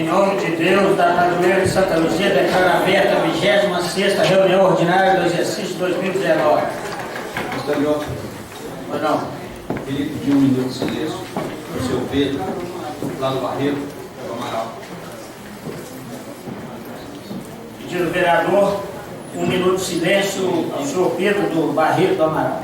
Em nome de Deus, da Padroeira de Santa Luzia, declaro aberta a 26ª reunião ordinária do exercício 2019. Posterior. Pois não. Queria pedir 1 minuto de silêncio para o seu Pedro, lá do Barreiro, do Amaral. Pedido do vereador, 1 minuto de silêncio ao senhor Pedro do Barreiro do Amaral.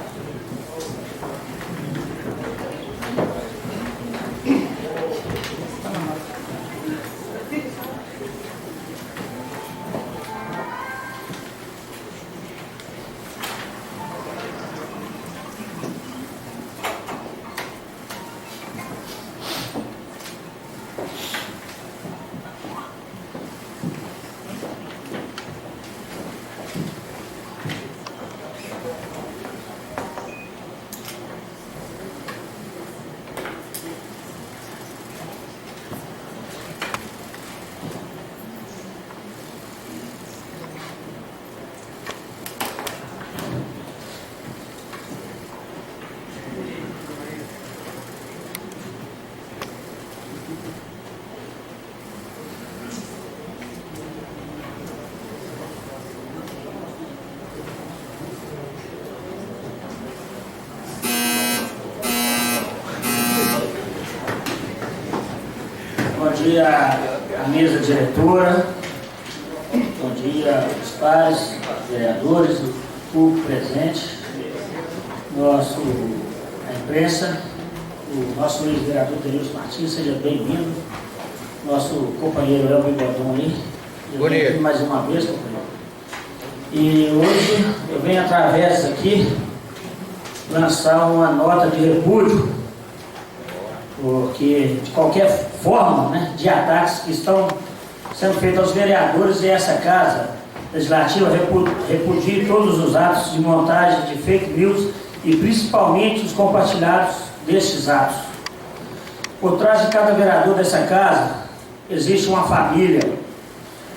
Bom dia à mesa diretora, bom dia aos pares, vereadores, o público presente, a imprensa, o nosso ex-vereador Denilson Martins, seja bem-vindo, nosso companheiro Léo Bigodon aí, bem-vindo mais uma vez, companheiro. E hoje eu venho através aqui lançar uma nota de repúdio, porque de qualquer forma, né, de ataques que estão sendo feitos aos vereadores e essa casa legislativa repudia todos os atos de montagem de fake news e principalmente os compartilhados destes atos. Por trás de cada vereador dessa casa existe uma família,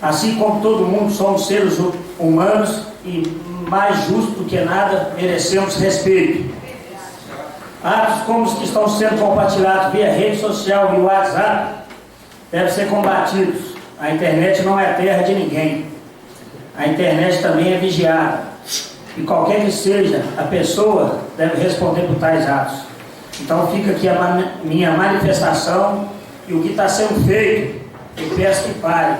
assim como todo mundo somos seres humanos e mais justo do que nada merecemos respeito. Atos como os que estão sendo compartilhados via rede social e WhatsApp devem ser combatidos. A internet não é terra de ninguém. A internet também é vigiada. E qualquer que seja a pessoa deve responder por tais atos. Então fica aqui a minha manifestação e o que está sendo feito, eu peço que pare,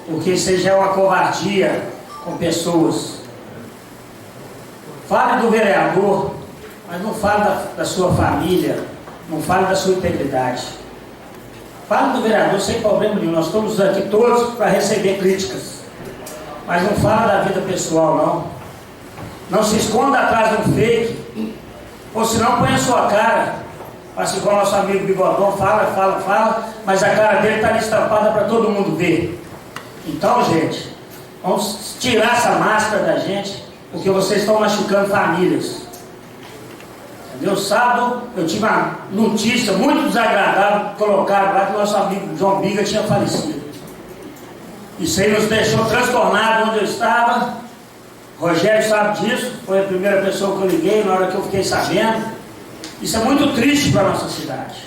porque isso aí já é uma covardia com pessoas. Fale do vereador, mas não fale da sua família, não fale da sua integridade. Fale do vereador sem problema nenhum, nós estamos aqui todos para receber críticas, mas não fala da vida pessoal não. Não se esconda atrás de um fake, ou senão põe a sua cara, faça igual nosso amigo Bigodon, fala, mas a cara dele está ali estampada para todo mundo ver. Então, gente, vamos tirar essa máscara da gente, porque vocês estão machucando famílias. Entendeu? Sábado eu tive uma notícia muito desagradável, colocaram lá que o nosso amigo João Biga tinha falecido. Isso aí nos deixou transtornados onde eu estava. Rogério sabe disso, foi a primeira pessoa que eu liguei na hora que eu fiquei sabendo. Isso é muito triste para a nossa cidade.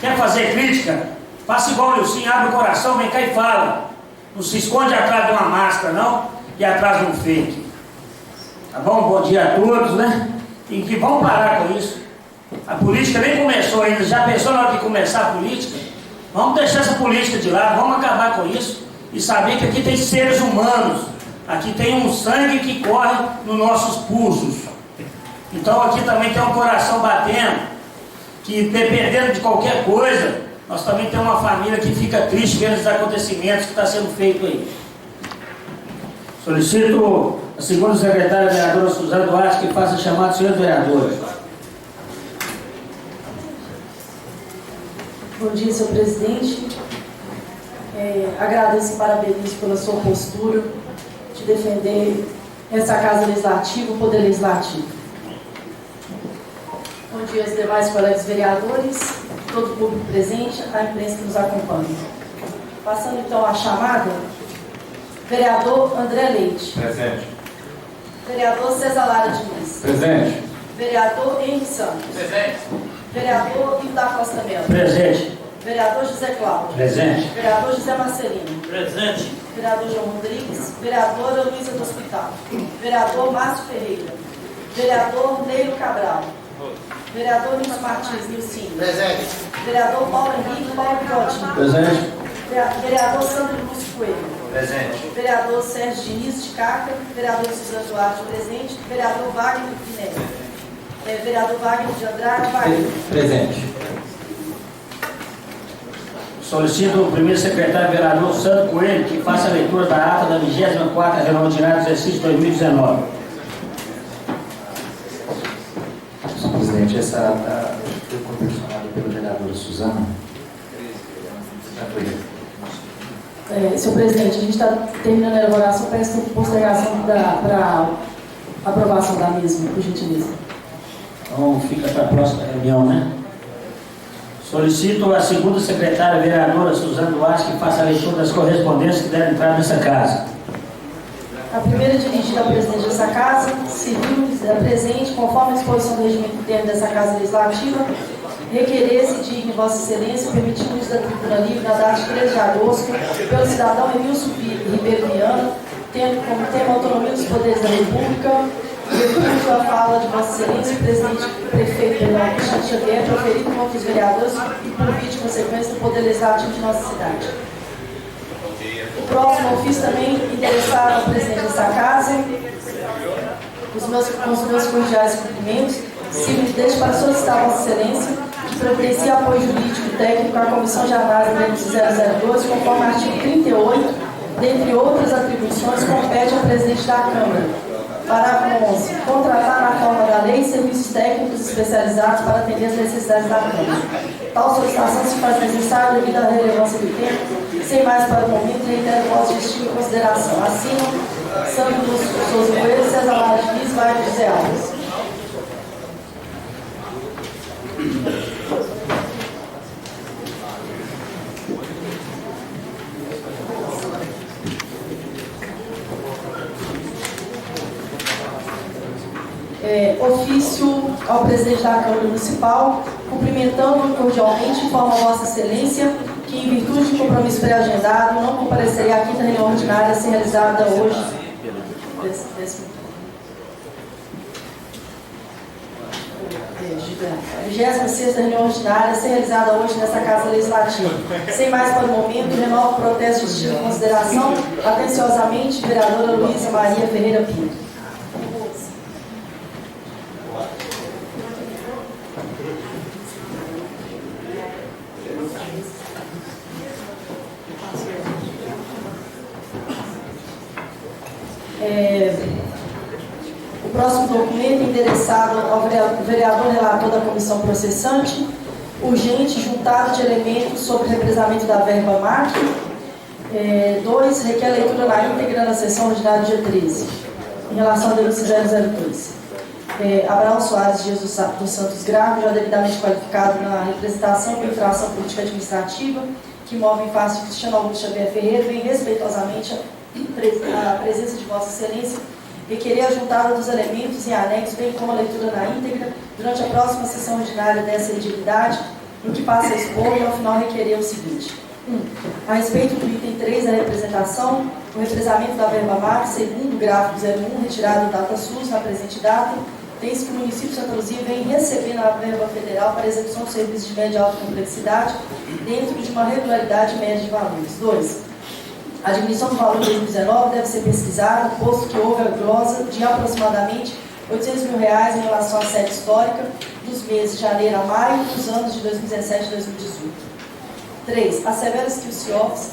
Quer fazer crítica? Faça igual o Nilcinho, abre o coração, vem cá e fala. Não se esconde atrás de uma máscara não, e atrás de um fake. Tá bom? Bom dia a todos, né? E que vão parar com isso. A política nem começou ainda, já pensou na hora de começar a política? Vamos deixar essa política de lado, vamos acabar com isso e saber que aqui tem seres humanos, aqui tem um sangue que corre nos nossos pulsos. Então aqui também tem um coração batendo, que dependendo de qualquer coisa, nós também temos uma família que fica triste vendo os acontecimentos que está sendo feito aí. Solicito a segunda secretária vereadora Suzana Duarte que faça chamado dos senhores vereadores. Bom dia, senhor presidente. Agradeço e parabenizo pela sua postura de defender essa Casa Legislativa, o Poder Legislativo. Bom dia aos demais colegas vereadores, todo o público presente, a imprensa que nos acompanha. Passando então a chamada, vereador André Leite. Presente. Vereador César Lara Diniz. Presente. Vereador Henrique Santos. Presente. Vereador Ivo da Costa Melo. Presente. Vereador José Cláudio. Presente. Vereador José Marcelino. Presente. Vereador João Rodrigues. Vereadora Luísa do Hospital. Vereador Márcio Ferreira. Vereador Neiro Cabral. Vereador Nilson Martins Nilcinho. Presente. Vereador Paulo Henrique Paulo Bigodinho. Presente. Vereador Sandro Lúcio Coelho. Presente. Vereador Sérgio Diniz de Caca. Vereador Suzano Duarte presente. Vereador Wagner Pinelli. Vereador Wagner de Andrade. Wagner. Presente. Solicito o primeiro secretário vereador Sandro Coelho que faça a leitura da ata da 24ª reunião ordinária do exercício 2019. Senhor presidente, essa ata foi confeccionada pela vereadora Suzana. Já foi. Senhor presidente, a gente está terminando a elaboração, peço postergação para aprovação da mesma, por gentileza. Então fica para a próxima reunião, né? Solicito a segunda secretária vereadora Suzana Duarte que faça a leitura das correspondências que devem entrar nessa casa. A primeira dirigida ao presidente dessa casa, civil, presente, conforme a disposição do regimento interno dessa casa legislativa, requerer-se digne Vossa Excelência permitir o uso da tribuna livre na data de 13 de agosto pelo cidadão Emilson Ribeiro Viana, tendo como tema a autonomia dos poderes da República, recuso a fala de Vossa Excelência, presidente prefeito Pedro Alexandre Xavier, proferido contra os vereadores e por via de consequência do Poder Legislativo de nossa cidade. O próximo ofício também interessado ao presidente dessa casa, com os meus cordiais cumprimentos, sigo desde para solicitar a Vossa Excelência que providencie apoio jurídico e técnico à Comissão de Análise do 002, conforme o artigo 38, dentre outras atribuições, compete ao presidente da Câmara. Parágrafo 11. Contratar na forma da lei serviços técnicos especializados para atender as necessidades da Câmara. Tal solicitação se faz necessária devido à relevância do tempo. Sem mais para o momento, reitero o vosso destino em consideração. Assinam Sandro Lúcio Souza Coelho, César Lara Diniz, Wagner José Alves. Ofício ao presidente da Câmara Municipal, cumprimentando cordialmente, informa a Vossa Excelência que, em virtude de compromisso pré-agendado, não comparecerei à quinta reunião ordinária a ser realizada hoje. 26ª reunião ordinária a ser realizada hoje nesta Casa Legislativa. Sem mais para o momento, renovo o protesto de estilo em consideração, atenciosamente, vereadora Luísa Maria Ferreira Pinto. O próximo documento endereçado ao vereador relator da comissão processante, urgente, juntado de elementos sobre represamento da verba MAC. 2. Requer leitura na íntegra na sessão ordinária dia 13, em relação ao denúncia 002. Abraão Soares Dias dos Santos Grave, já devidamente qualificado na representação e infração política administrativa, que move em face de Cristiano Augusto Xavier Ferreira, vem respeitosamente a presença de Vossa Excelência requerer a juntada dos elementos em anexo, bem como a leitura na íntegra, durante a próxima sessão ordinária dessa elegibilidade, em que passa a expor e, ao final, requerer o seguinte. 1. A respeito do item 3 da representação, o represamento da verba MAC, segundo o gráfico 01, retirado da data SUS, na presente data, tem-se que o município de Santa Luzia vem recebendo a verba federal para execução de serviços de média e alta complexidade, dentro de uma regularidade média de valores. 2. A diminuição do valor de 2019 deve ser pesquisada, posto que houve a glosa de aproximadamente R$800 mil em relação à série histórica dos meses de janeiro a maio dos anos de 2017 e 2018. 3. Asseveras que o CIOPS,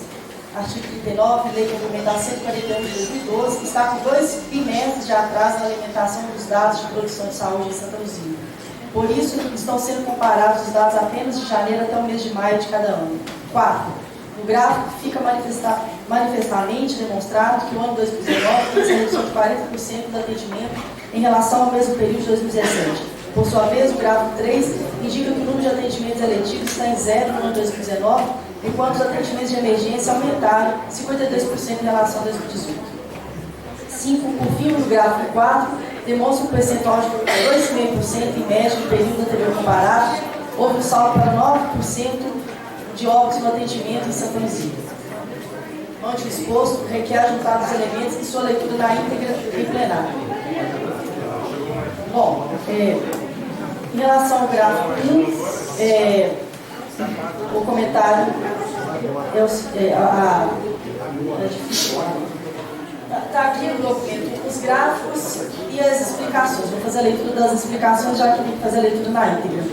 artigo 39, Lei Complementar 141 de 2012, está com 2 bimestres de atraso na alimentação dos dados de produção de saúde em Santa Luzia. Por isso, estão sendo comparados os dados apenas de janeiro até o mês de maio de cada ano. 4. No gráfico, fica manifestamente demonstrado que o ano 2019 teve redução de 40% do atendimento em relação ao mesmo período de 2017. Por sua vez, o gráfico 3 indica que o número de atendimentos eletivos está em zero no ano 2019, enquanto os atendimentos de emergência aumentaram 52% em relação a 2018. 5. Por fim, no gráfico 4, demonstra um percentual de 2,5% em média no período anterior comparado, houve um salto para 9% de óbitos no atendimento em Santa Luzia. Ante o exposto, requer ajuntar os elementos e sua leitura na íntegra em plenário. Bom, em relação ao gráfico 1, o comentário está aqui no documento os gráficos e as explicações. Vou fazer a leitura das explicações, já que tem que fazer a leitura na íntegra.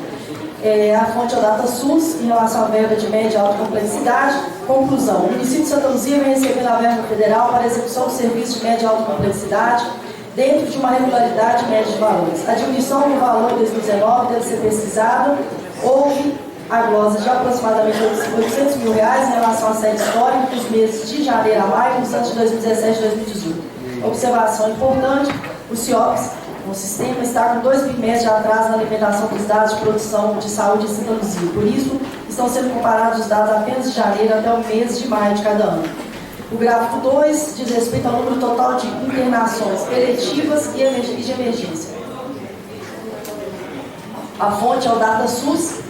A fonte é o DataSUS, em relação à verba de média e alta complexidade. Conclusão: o município de Santa Luzia vem recebendo a verba federal para a execução do serviço de média e alta complexidade, dentro de uma regularidade média de valores. A diminuição do valor em 2019 deve ser pesquisada. Houve a glosa de aproximadamente R$800 mil em relação à série histórica dos meses de janeiro a maio, nos anos de 2017 e 2018. Observação importante: o CIOPS, o sistema, está com 2 bimestres de atraso na alimentação dos dados de produção de saúde em Santa Luzia. Por isso, estão sendo comparados os dados apenas de janeiro até o mês de maio de cada ano. O gráfico 2 diz respeito ao número total de internações eletivas e de emergência. A fonte é o DataSUS.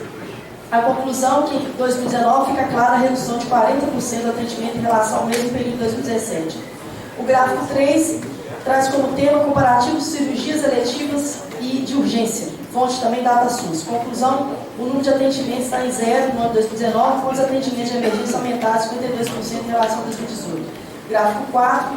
A conclusão que em 2019 fica clara a redução de 40% do atendimento em relação ao mesmo período de 2017. O gráfico 3 traz como tema comparativo de cirurgias eletivas e de urgência. Fonte também DataSUS. Conclusão: o número de atendimentos está em 0 no ano 2019, quando os atendimentos de emergência aumentaram 52% em relação a 2018. Gráfico 4,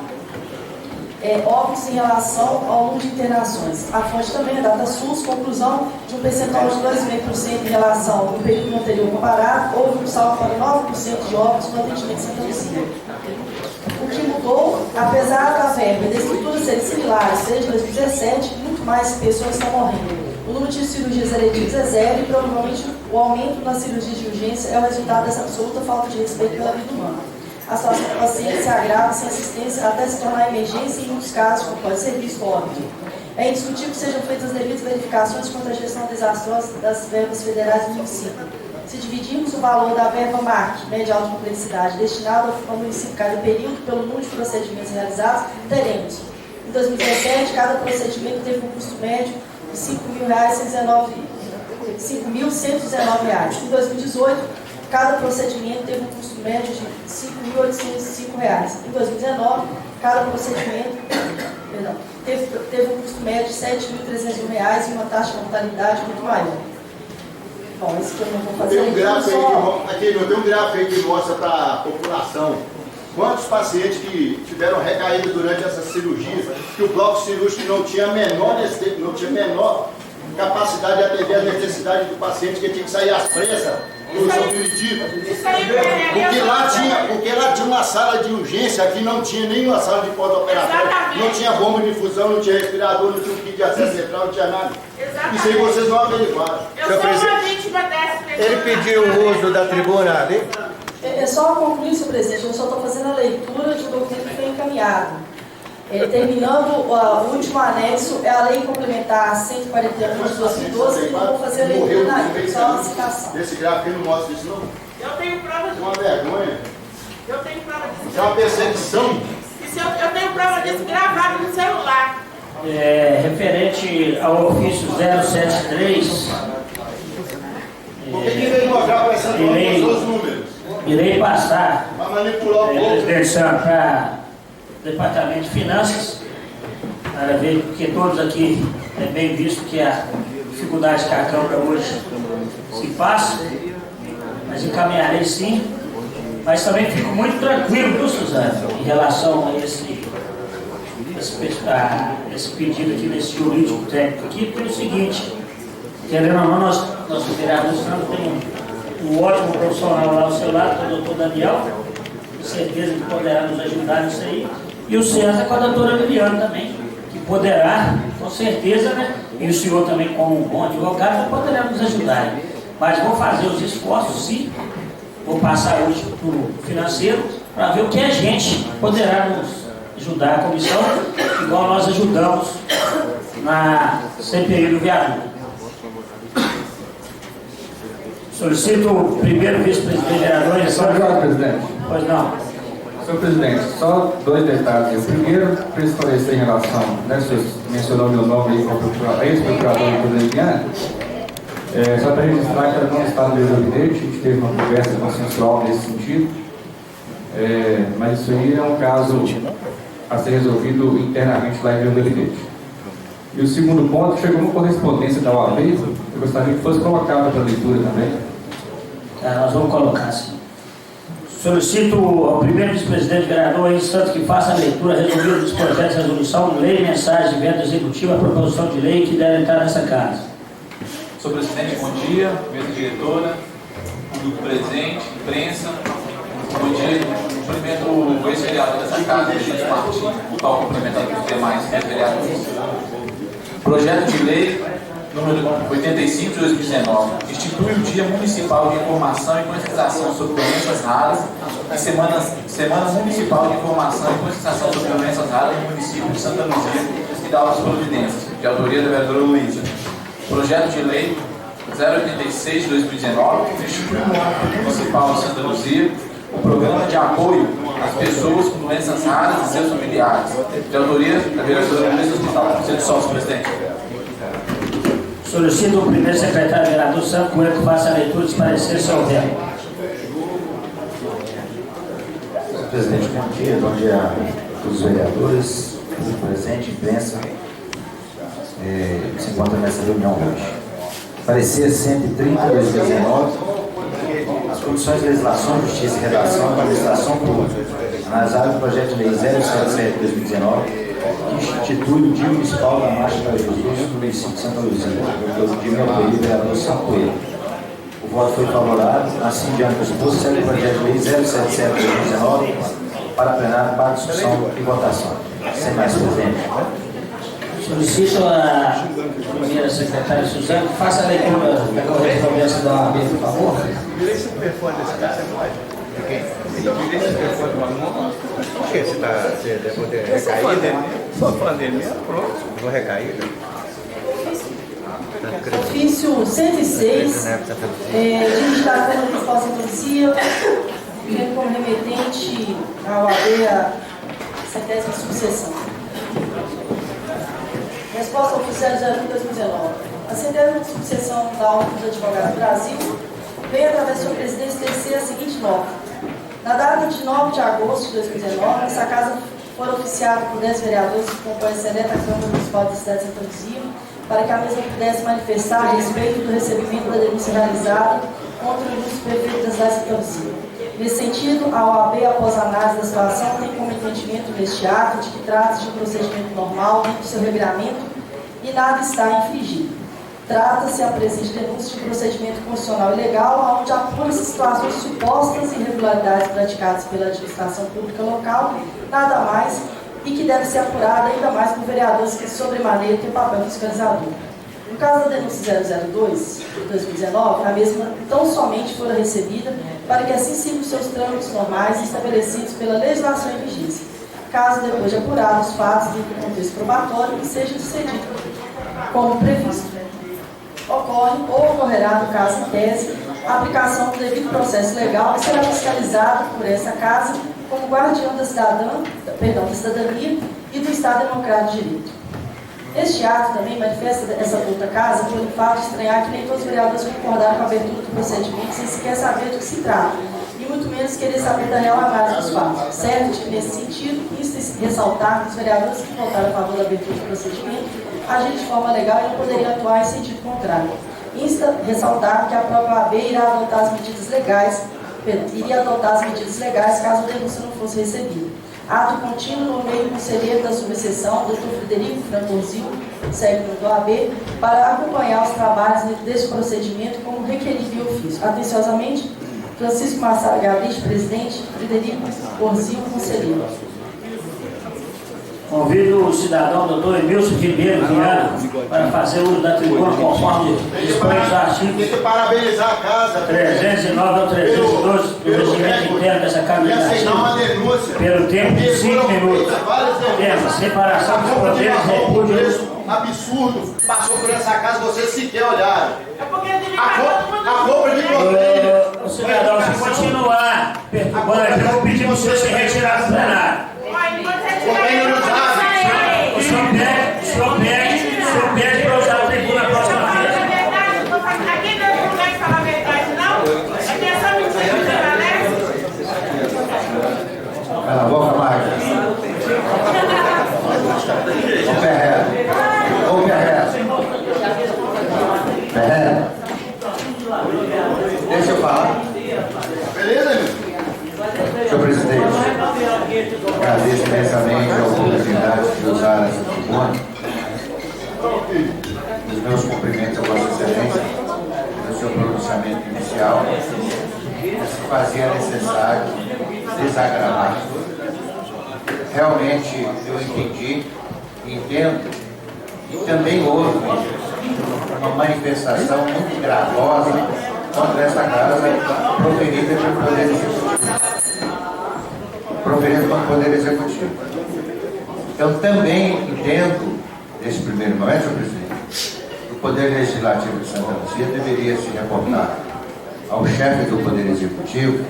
óbitos em relação ao número de internações. A fonte também é DataSUS. Conclusão: de um percentual de 2,5% em relação ao período anterior comparado, houve um salto para 9% de óbitos no atendimento de Santa Luzia. O que mudou, apesar da verba e da estrutura serem similares desde 2017, muito mais pessoas estão morrendo. O número de cirurgias eletivas é 0 e provavelmente o aumento nas cirurgias de urgência é o resultado dessa absoluta falta de respeito pela vida humana. A situação do paciente se agrava sem assistência até se tornar emergência e, em muitos casos, pode ser visto óbito. É indiscutível que sejam feitas as devidas verificações quanto à gestão desastrosa das verbas federais do município. Se dividirmos o valor da verba MAC, média e alta complexidade, destinado ao município cada período pelo número de procedimentos realizados, teremos: em 2017, cada procedimento teve um custo médio de R$5.119. Em 2018, cada procedimento teve um custo médio de R$5.805. Em 2019, cada procedimento teve um custo médio de R$7.301 e uma taxa de mortalidade muito maior. Bom, isso que eu não vou fazer. Tem um gráfico aí que mostra para a população quantos pacientes que tiveram recaída durante essas cirurgias, que o bloco cirúrgico não tinha a menor capacidade de atender a necessidade do paciente, que tinha que sair às pressas do seu pedido. Porque lá tinha uma sala de urgência, aqui não tinha nenhuma sala de pós-operatório, não tinha bomba de infusão, não tinha respirador, não tinha kit de acesso central, não tinha nada. Exatamente. Isso aí vocês não averiguaram. Eu sou uma vítima dessa. Ele pediu o uso da tribuna ali? É só concluir, senhor presidente, eu só estou fazendo a leitura de um documento que foi encaminhado. Terminando, o último anexo é a lei complementar 141 de 2012, que eu vou fazer a leitura na só uma citação. Esse gráfico aí não mostra isso, não? Eu tenho prova É disso. uma vergonha. Eu tenho prova disso. É uma perseguição. Eu tenho prova disso gravado no celular. Referente ao ofício 073, Por que veio mostrar para essa norma os números? irei passar Para manipular o povo. presidente para o Departamento de Finanças, para ver, porque todos aqui é bem visto que a dificuldade que a Câmara hoje se passa, mas encaminharei sim. Mas também fico muito tranquilo, viu, Suzana, em relação a esse pedido aqui desse jurídico técnico aqui, porque é o seguinte: querendo ou não, nosso vereador tem um ótimo profissional lá ao seu lado, o doutor Daniel, com certeza que poderá nos ajudar nisso aí, e o César com a doutora Liliana também, que poderá, com certeza, né? E o senhor também, como um bom advogado, poderá nos ajudar. Mas vou fazer os esforços, sim, vou passar hoje para o financeiro, para ver o que a gente poderá nos ajudar, a comissão, igual nós ajudamos na CPI do viaduto. Solicito o primeiro vice-presidente vereador. Senhor presidente. Pois não. Senhor presidente, só 2 detalhes. O primeiro, para esclarecer em relação, né, o senhor mencionou meu nome aí como ex-procurador do Liliane. Só para registrar que ela não está no meu gabinete, a gente teve uma conversa consensual nesse sentido, mas isso aí é um caso a ser resolvido internamente lá em meu gabinete. E o segundo ponto, chegou uma correspondência da OAB, eu gostaria que fosse colocada para leitura também. Nós vamos colocar assim. Solicito ao primeiro vice-presidente vereador Santos que faça a leitura resumida dos projetos de resolução, lei, mensagem, evento executivo, a proposição de lei que deve entrar nessa casa. Senhor presidente, bom dia, mesa diretora, público presente, imprensa. Bom dia, cumprimento o ex-vereador dessa casa, Luiz Martins, o qual cumprimentando os demais ex-vereadores. Projeto de lei número 85 de 2019, institui o Dia Municipal de Informação e Conscientização sobre Doenças Raras e Semana Municipal de Informação e Conscientização sobre Doenças Raras no município de Santa Luzia e da Altas Providências, de autoria da vereadora Luísa. Projeto de lei 086 de 2019, institui no âmbito municipal de Santa Luzia o programa de apoio às pessoas com doenças raras e seus familiares, de autoria da vereadora Luísa Hospital. Sendo sócio, presidente. Solicito o primeiro secretário vereador Santo Coelho que faça a leitura de parecer se houver. Senhor presidente, bom dia a todos os vereadores, presente, imprensa, que se encontra nessa reunião hoje. Parecer 130 de 2019, as Comissões de Legislação, Justiça e Redação da Administração Pública analisaram o projeto de lei 077 de 2019, que institui o Dia Municipal da Marcha para Jesus no município de Santa Luzia, de meu apoio, vereador Santo Coelho. O voto foi favorável, assim diante do exposto, segue o projeto de lei 077 de 2019 para plenário, para discussão e votação. Sem mais, presidente. Solicito a primeira secretária Suzana que faça a leitura da correspondência da OAB, por favor. Virei esse telefone desse cara, você pode? Virei esse telefone do aluno. Por que você deve poder recair, né? Só pandemia, pronto, vou recair. Ofício 106, dirige da Câmara Municipal de Santa Luzia, tendo como remetente a OAB a 70ª subseção. Resposta ao ofício 001 de 2019. A 70ª subseção da Ordem dos Advogados do Brasil veio através de sua presidência tecer a seguinte nota. Na data de 9 de agosto de 2019, essa casa foi oficiada por 10 vereadores que compõem a seleta Câmara Municipal da cidade de Santa Luzia, para que a mesma pudesse manifestar a respeito do recebimento da denúncia realizada contra o ilustre prefeito da cidade de Santa Luzia. Nesse sentido, a OAB, após a análise da situação, tem como entendimento neste ato de que trata-se de um procedimento normal dentro do seu regramento e nada está infringido. Trata-se a presente denúncia de procedimento constitucional e legal, onde apura-se situações de supostas irregularidades praticadas pela administração pública local, nada mais, e que deve ser apurada ainda mais por vereadores que, sobremaneira, têm papel fiscalizador. No caso da denúncia 002 de 2019, a mesma tão somente fora recebida para que assim sigam os seus trâmites normais estabelecidos pela legislação em vigência. Caso, depois de apurados os fatos do contexto probatório, que seja sucedido como previsto. Ocorre ou ocorrerá, no caso em tese, a aplicação do devido processo legal e será fiscalizado por essa casa como guardião da cidadania e do Estado Democrático de Direito. Este ato também manifesta essa outra casa pelo fato de estranhar que nem todos os vereadores concordaram com a abertura do procedimento sem sequer saber do que se trata, e muito menos querer saber da real análise dos fatos. Certo de que, nesse sentido, insta ressaltar que os vereadores que votaram a favor da abertura do procedimento agem de forma legal e não poderiam atuar em sentido contrário. Insta ressaltar que a própria OAB iria adotar as medidas legais caso a denúncia não fosse recebida. Ato contínuo no meio do conselheiro da subseção, Dr. Frederico Francorzil, século do OAB, para acompanhar os trabalhos deste procedimento como requerido em ofício. Atenciosamente, Francisco Massaro Gabriel, presidente, Frederico Francorzil, conselheiro. Convido o cidadão doutor Emilson Ribeiro Viana para fazer uso da tribuna conforme dispõe os artigos. Tem que parabenizar a casa. 309 ao 312 do regimento interno dessa Casa Legislativa. Pelo tempo de 5 minutos. Tema: separação dos poderes, repúdio. Absurdo. Passou por essa casa, vocês sequer olharam. É porque eu tive A compra de proteína. O cidadão, se continuar perturbando, eu vou pedir para o senhor se retirar do plenário. O senhor pede para usar a tribuna a próxima vez. Cala a boca, Marcos. Ô, Ferreira. Ô, Ferreira. Ferreira. Deixa eu falar. Beleza, meu? Senhor presidente, agradeço imensamente a oportunidade de usar essa tribuna. Os meus cumprimentos a Vossa Excelência no seu pronunciamento inicial. Se fazia necessário desagravar. Realmente eu entendi, entendo, e também houve uma manifestação muito gravosa contra essa casa proferida pelo Poder Executivo. Proferida pelo Poder Executivo. Eu também entendo, nesse primeiro momento, senhor presidente, que o Poder Legislativo de Santa Luzia deveria se reportar ao chefe do Poder Executivo,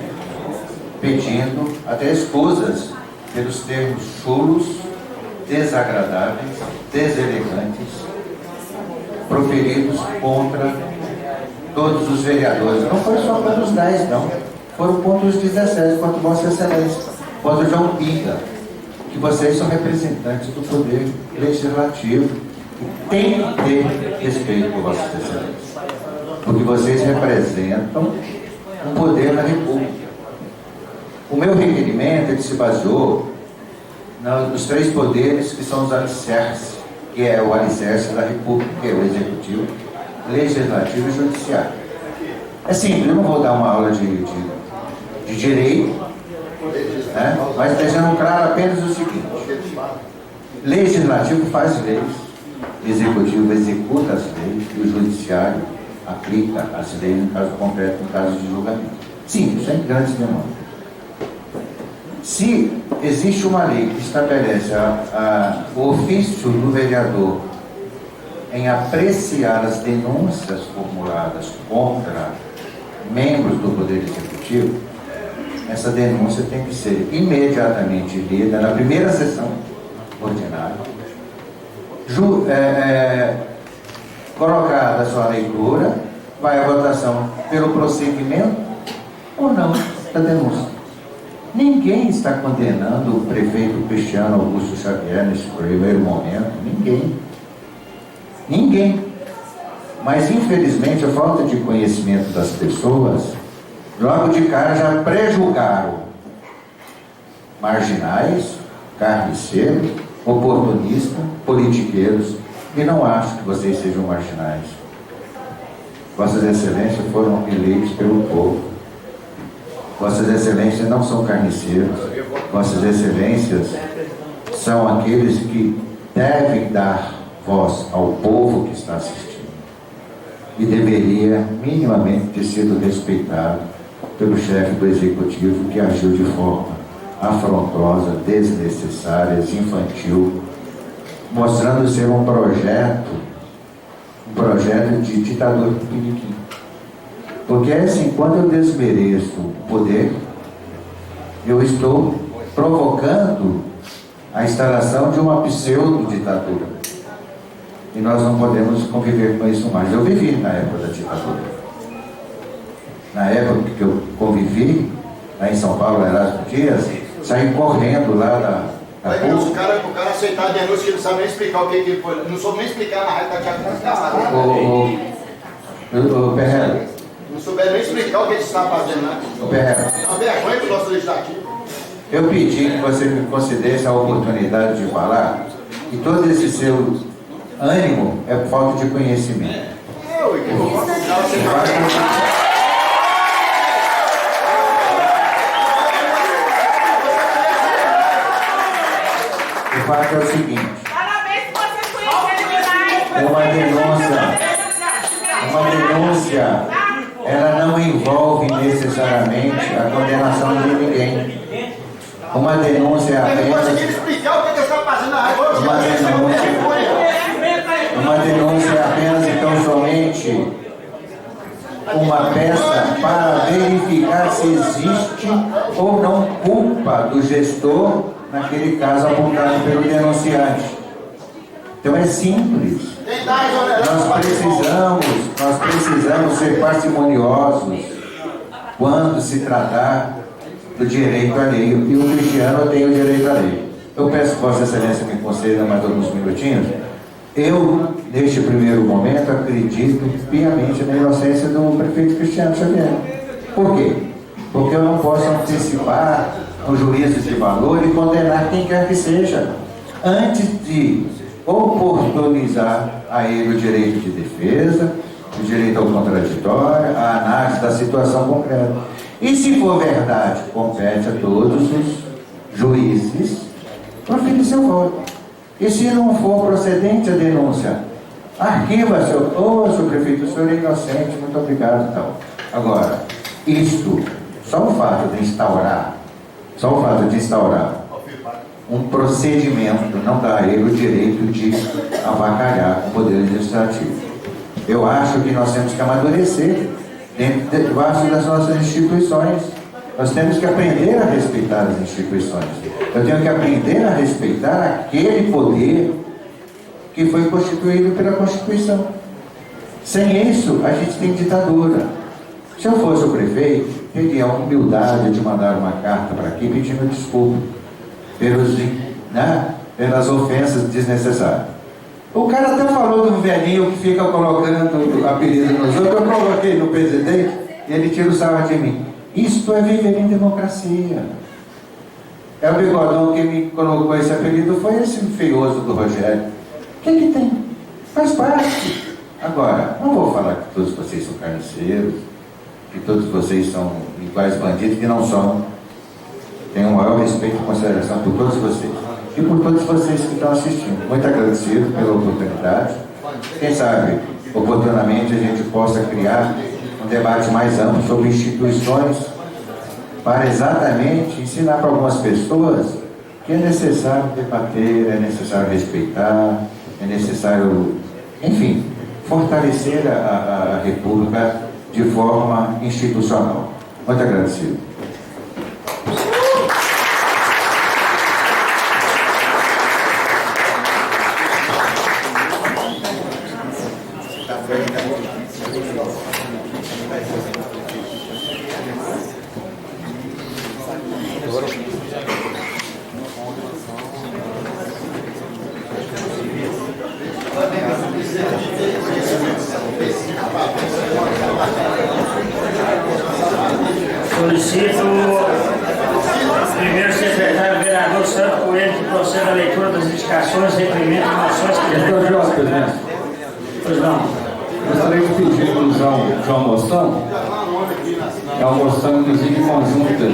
pedindo até escusas pelos termos chulos, desagradáveis, deselegantes, proferidos contra todos os vereadores. Não foi só contra os 10, não. Foram contra os 17, contra Vossa Excelência, contra o João Pinga, que vocês são representantes do Poder Legislativo e têm que ter respeito por Vossa Excelência, porque vocês representam um poder na República. O meu requerimento ele se baseou nos 3 poderes que são os alicerces, que é o alicerce da República, que é o Executivo, Legislativo e Judiciário. É simples, eu não vou dar uma aula de direito, né? Mas deixando claro apenas o seguinte: Legislativo faz leis, Executivo executa as leis e o Judiciário aplica as leis no caso concreto, no caso de julgamento. Simples, sem grandes demandas. Se existe uma lei que estabelece o ofício do vereador em apreciar as denúncias formuladas contra membros do Poder Executivo, essa denúncia tem que ser imediatamente lida na primeira sessão ordinária, colocada a sua leitura, vai à votação pelo prosseguimento ou não da denúncia. Ninguém está condenando o prefeito Cristiano Augusto Xavier nesse primeiro momento, ninguém. Mas infelizmente a falta de conhecimento das pessoas, logo de cara já prejulgaram marginais, carniceiros, oportunistas, politiqueiros, e não acho que vocês sejam marginais. Vossas Excelências foram eleitos pelo povo. Vossas Excelências não são carniceiros. Vossas Excelências são aqueles que devem dar voz ao povo que está assistindo. E deveria minimamente ter sido respeitado pelo chefe do Executivo, que agiu de forma afrontosa, desnecessária, infantil, mostrando ser um projeto de ditador tupiniquim. Porque assim, quando eu desmereço o poder, eu estou provocando a instalação de uma pseudo-ditadura. E nós não podemos conviver com isso mais. Eu vivi na época da ditadura. Na época que eu convivi, lá em São Paulo, Erasmo Dias, saí correndo lá da o cara aceitar a denúncia, que ele não sabe nem explicar o que ele foi. Não soube nem explicar na rádio da Tiago. O Ferreira. Não souberam nem explicar o que ele está fazendo, né? O Ferreira. A vergonha do nosso legislativo. Eu pedi que você me concedesse a oportunidade de falar, e todo esse seu ânimo é por falta de conhecimento. O fato é o seguinte: Parabéns por vocês conhecerem uma denúncia, ela não envolve necessariamente a condenação de ninguém. Uma denúncia é apenas uma denúncia é apenas e tão somente uma peça para verificar se existe ou não culpa do gestor naquele caso apontado pelo denunciante. Então é simples. Nós precisamos ser parcimoniosos quando se tratar do direito à lei. E o Cristiano tem o direito à lei. Eu peço que Vossa Excelência me conceda mais alguns minutinhos. Eu, neste primeiro momento, acredito piamente na inocência do prefeito Cristiano Xavier. Por quê? Porque eu não posso antecipar um juízo de valor e condenar quem quer que seja, antes de oportunizar a ele o direito de defesa, o direito ao contraditório, a análise da situação concreta. E se for verdade, compete a todos os juízes proferir seu voto. E se não for procedente a denúncia, arquiva seu... Senhor prefeito, o senhor é inocente, muito obrigado, então. Agora, isto, só o fato de instaurar um procedimento não dá a ele o direito de avacalhar o poder legislativo. Eu acho que nós temos que amadurecer debaixo das nossas instituições. Nós temos que aprender a respeitar as instituições. Eu tenho que aprender a respeitar aquele poder que foi constituído pela Constituição. Sem isso, a gente tem ditadura. Se eu fosse o prefeito, teria a humildade de mandar uma carta para aqui pedindo desculpa pelas ofensas desnecessárias. O cara até falou de um velhinho que fica colocando apelido nos outros. Eu coloquei no presidente e ele tira o sarro de mim. Isto é viver em democracia. É o Bigodão que me colocou esse apelido, foi esse feioso do Rogério. O que tem? Faz parte. Agora, não vou falar que todos vocês são carniceiros, que todos vocês são iguais bandidos, que não são. Tenho o maior respeito e consideração por todos vocês. E por todos vocês que estão assistindo. Muito agradecido pela oportunidade. Quem sabe, oportunamente, a gente possa criar um debate mais amplo sobre instituições para exatamente ensinar para algumas pessoas que é necessário debater, é necessário respeitar, é necessário, enfim, fortalecer a República de forma institucional. Muito agradecido. Solicito o primeiro secretário vereador Santo Coelho que proceda à leitura das indicações, requerimentos e moções que Então, Jorge, presidente, Pois não. gostaria de pedir inclusão de uma moção. É uma moção, inclusive, conjunta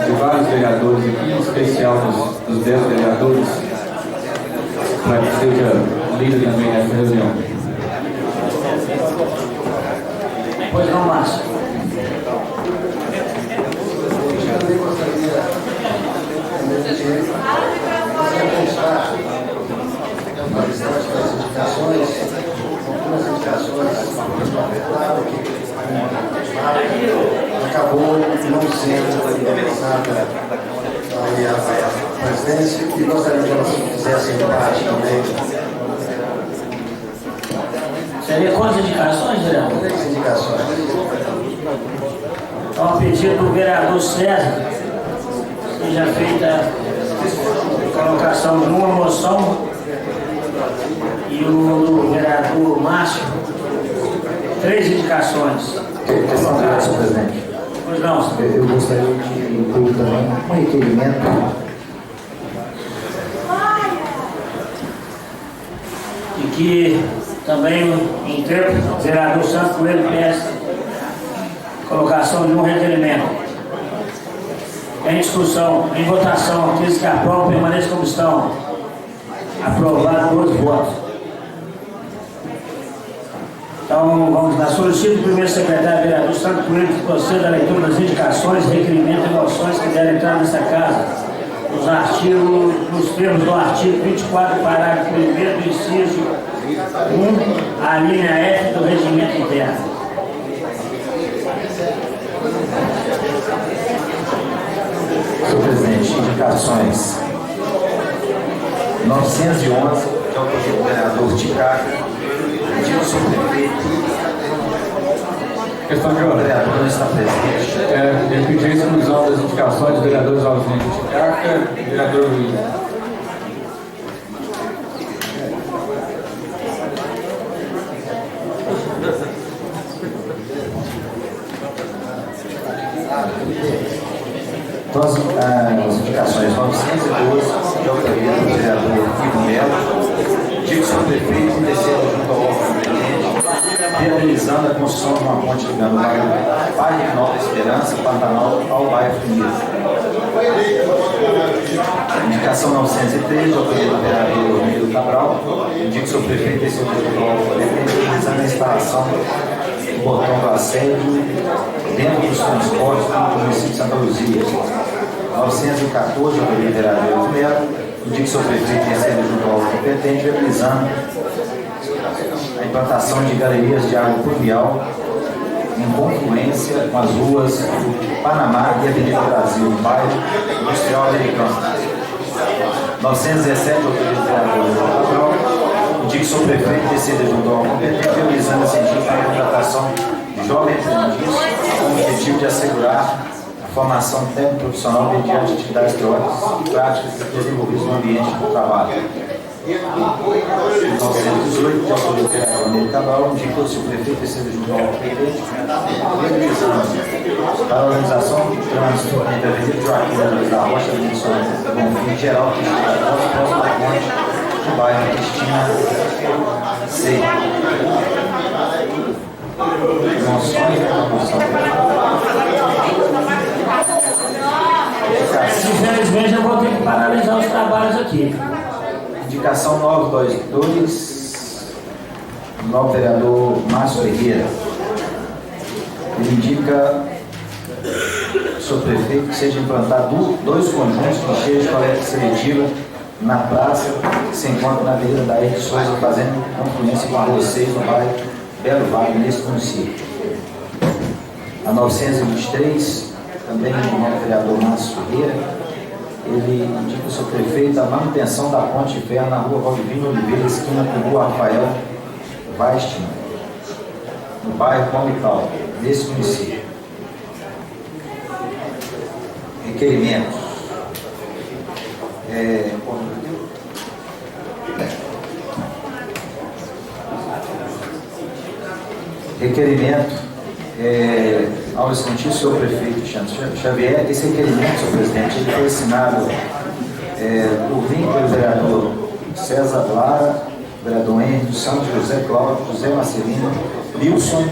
de vários vereadores aqui, em especial dos 10 vereadores, para que seja lida também nessa reunião. Pois não, Márcio. Acabou não sendo avançada a presidência e gostaria que elas fizessem parte também. Seria quantas indicações, vereador? 3 indicações. Então, a pedido do vereador César, seja feita a colocação de uma moção e o vereador Márcio, 3 indicações. Questão de senhor presidente. Pois não, senhor. Eu gostaria de incluir também um requerimento E que também, em tempo, o vereador Santos Coelho peça colocação de um requerimento. Em discussão, em votação, aqueles que aprovam permaneçam como estão. Aprovado 12 votos. Então, vamos lá. Solicito o primeiro secretário vereador Santo Coelho que proceda à leitura das indicações, requerimentos e moções que devem entrar nessa casa. Nos termos do artigo 24, parágrafo 1º do inciso 1, a linha F do regimento interno. Senhor presidente, indicações 911, que é o projeto do vereador Ticaco, pedindo ao senhor prefeito Questão de ordem. O vereador não está presente. Eu pedi a exclusão das indicações dos vereadores Alzinho de Titicaca e vereador Luiz. Então, as indicações 912, de autoria do vereador Ivo Melo, digo sobre o prefeito e descendo junto ao órgão competente, viabilizando a construção de uma ponte ligando o bairro Nova Esperança, Pantanal, ao bairro Primeiro. Indicação 903, de autoria do vereador Milo Cabral, indico sobre o prefeito e descendo junto ao órgão competente, viabilizando a instalação do botão do assédio dentro dos transportes do município de Santa Luzia. 914, do vereador Melo, indica sobre o prefeito e recebe junto ao competente, viabilizando a implantação de galerias de água pluvial em confluência com as ruas Panamá e Avenida Brasil, no bairro Industrial Americano. 917, do vereador Cabral, indica sobre o prefeito e recebe junto ao competente, viabilizando incentivo para a contratação de jovens aprendiz com o objetivo de assegurar a formação técnico-profissional mediante atividades teóricas e práticas desenvolvidas no ambiente do trabalho. 918, de autoria do vereador Milo Cabral, indicou se o prefeito recebe junto ao competente, para a organização do trânsito entre a Avenida Joaquim Luiz da Rocha e a Avenida Bonfim Geral, que está próximo da ponte do bairro Cristina C. Moções e promoção. Infelizmente eu vou ter que paralisar os trabalhos aqui. Indicação 922, do novo vereador Márcio Ferreira. Ele indica sobre o prefeito que seja implantado 2 conjuntos de cheias de coleta seletiva na praça que se encontra na Avenida Daí de Souza, fazendo confluência com a Rua 6 no bairro Belo Vale, nesse município. A 923, também do novo vereador Márcio Ferreira, ele indica o seu prefeito a manutenção da ponte de ferro na rua Valdivino Oliveira, esquina com a rua Rafael Weistman, no bairro Palmital, nesse município. Requerimentos. Requerimento ao senhor prefeito Xavier. Esse requerimento, senhor presidente, ele foi assinado por mim, pelo vereador César Lara, vereador Henrique dos Santos, José Cláudio, José Marcelino, Nilson,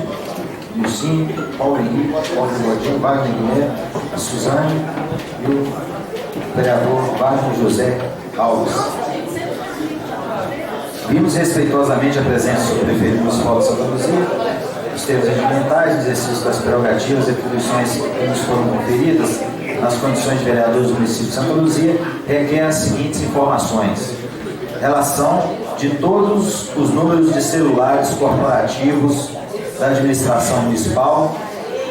Nilcinho, Paulo Henrique, Paulo Godinho, Wagner Guilherme, a Suzane e o vereador Wagner José Alves. Vimos respeitosamente a presença do prefeito municipal de Santa Luzia, os termos regimentais, o exercício das prerrogativas e atribuições que nos foram conferidas nas condições de vereadores do município de Santa Luzia, requer as seguintes informações: relação de todos os números de celulares corporativos da administração municipal,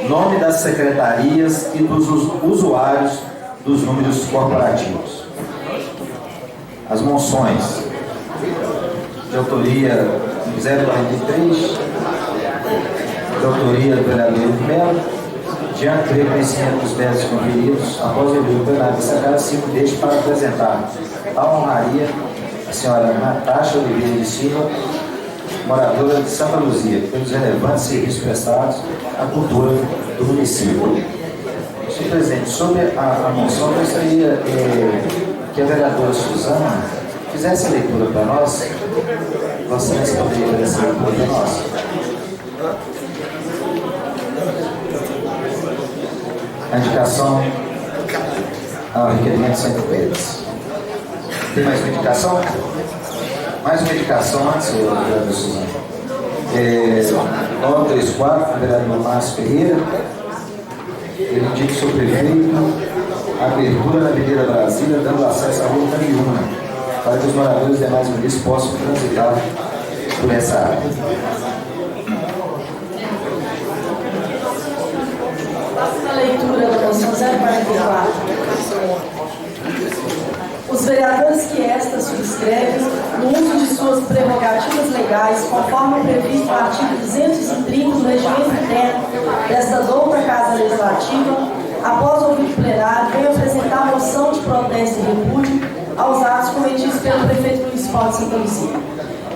nome das secretarias e dos usuários dos números corporativos. As moções de autoria 043, de autoria do vereador Melo, diante do reconhecimento dos méritos conferidos, após o review plenário dessa casa, sigo deixo para apresentar a honraria a senhora Natasha Oliveira de Silva, moradora de Santa Luzia, pelos relevantes serviços prestados à cultura do município. Senhor presidente, sobre a moção, eu gostaria que a vereadora Suzana fizesse a leitura para nós. Vossa Excelência poderia fazer essa leitura para nós? A indicação ao requerimento sem papeles. Tem mais uma indicação? Mais uma indicação antes, vereador Suzana. 934, vereador Márcio Ferreira. Ele indica o seu prefeito a abertura na Avenida Brasília, dando acesso à rua Cambiúna, para que os moradores dos demais municípios possam transitar por essa área. A leitura da moção 044. Os vereadores que esta subscrevem, no uso de suas prerrogativas legais, legais, conforme previsto no artigo 230 do regimento interno desta douta Casa Legislativa, após ouvir o plenário, venho apresentar a moção de protesto e repúdio aos atos cometidos pelo prefeito municipal de Santa Luzia.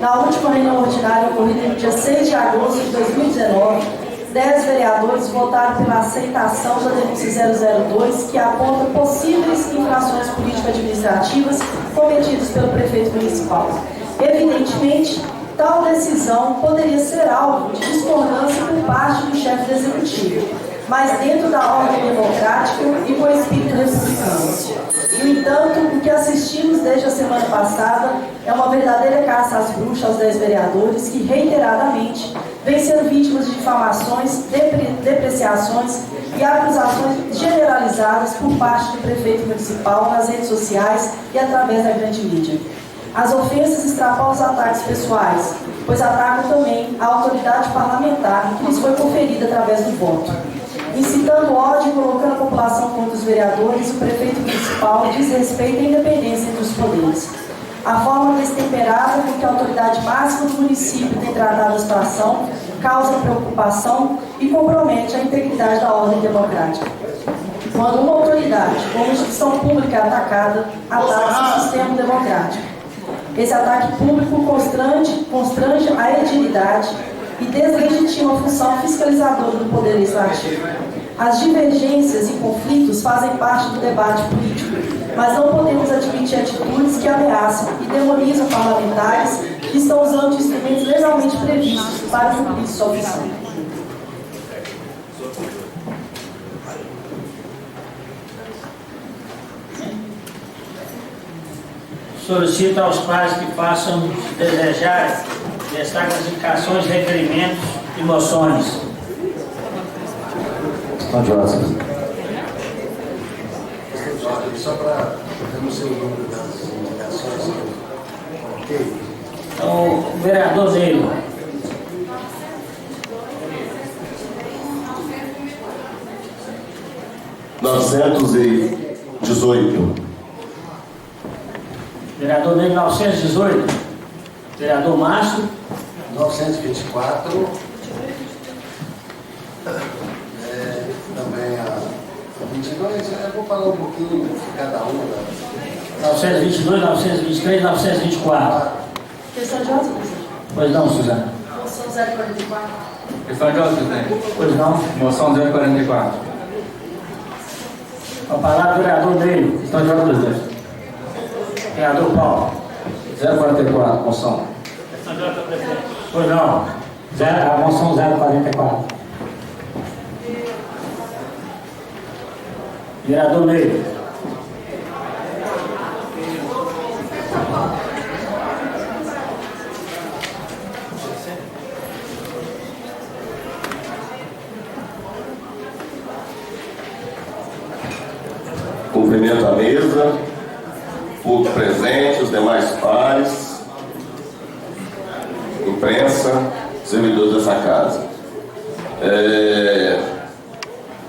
Na última reunião ordinária ocorrida no dia 6 de agosto de 2019, 10 vereadores votaram pela aceitação da denúncia 002, que aponta possíveis infrações político-administrativas cometidas pelo prefeito municipal. Evidentemente, tal decisão poderia ser alvo de discordância por parte do chefe do executivo, mas dentro da ordem democrática e com espírito republicano. No entanto, o que assistimos desde a semana passada é uma verdadeira caça às bruxas aos 10 vereadores que, reiteradamente, vêm sendo vítimas de difamações, depreciações e acusações generalizadas por parte do prefeito municipal nas redes sociais e através da grande mídia. As ofensas extrapolam os ataques pessoais, pois atacam também a autoridade parlamentar que lhes foi conferida através do voto. Incitando ódio e colocando a população contra os vereadores, o prefeito municipal desrespeita a independência entre os poderes. A forma destemperada com que a autoridade máxima do município tem tratado a situação causa preocupação e compromete a integridade da ordem democrática. Quando uma autoridade ou uma instituição pública é atacada, ataca-se o sistema democrático. Esse ataque público constrange a edilidade e deslegitima a função fiscalizadora do Poder Legislativo. As divergências e conflitos fazem parte do debate político, mas não podemos admitir atitudes que ameaçam e demonizam parlamentares que estão usando instrumentos legalmente previstos para cumprir sua função. Solicito aos pares que façam desejar destaque as indicações, requerimentos e moções. Só para eu não sei o número das indicações, ok? Então, o vereador Neilo. Vereador Neilo 918. Vereador Márcio. 924. Também a 22, eu vou falar um pouquinho de cada uma. 922, 923, 924. Questão de ordem, Pois não, Suzana. moção 044. Questão de ordem, presidente. Pois não. Moção 044. Com a palavra, vereador Neilo. Questão de ordem, presidente. Vereador Paulo. 044, moção. Pois não. A moção 044. Vereador Neilo. Cumprimento a mesa, público presente, os demais pares, imprensa, servidores dessa casa.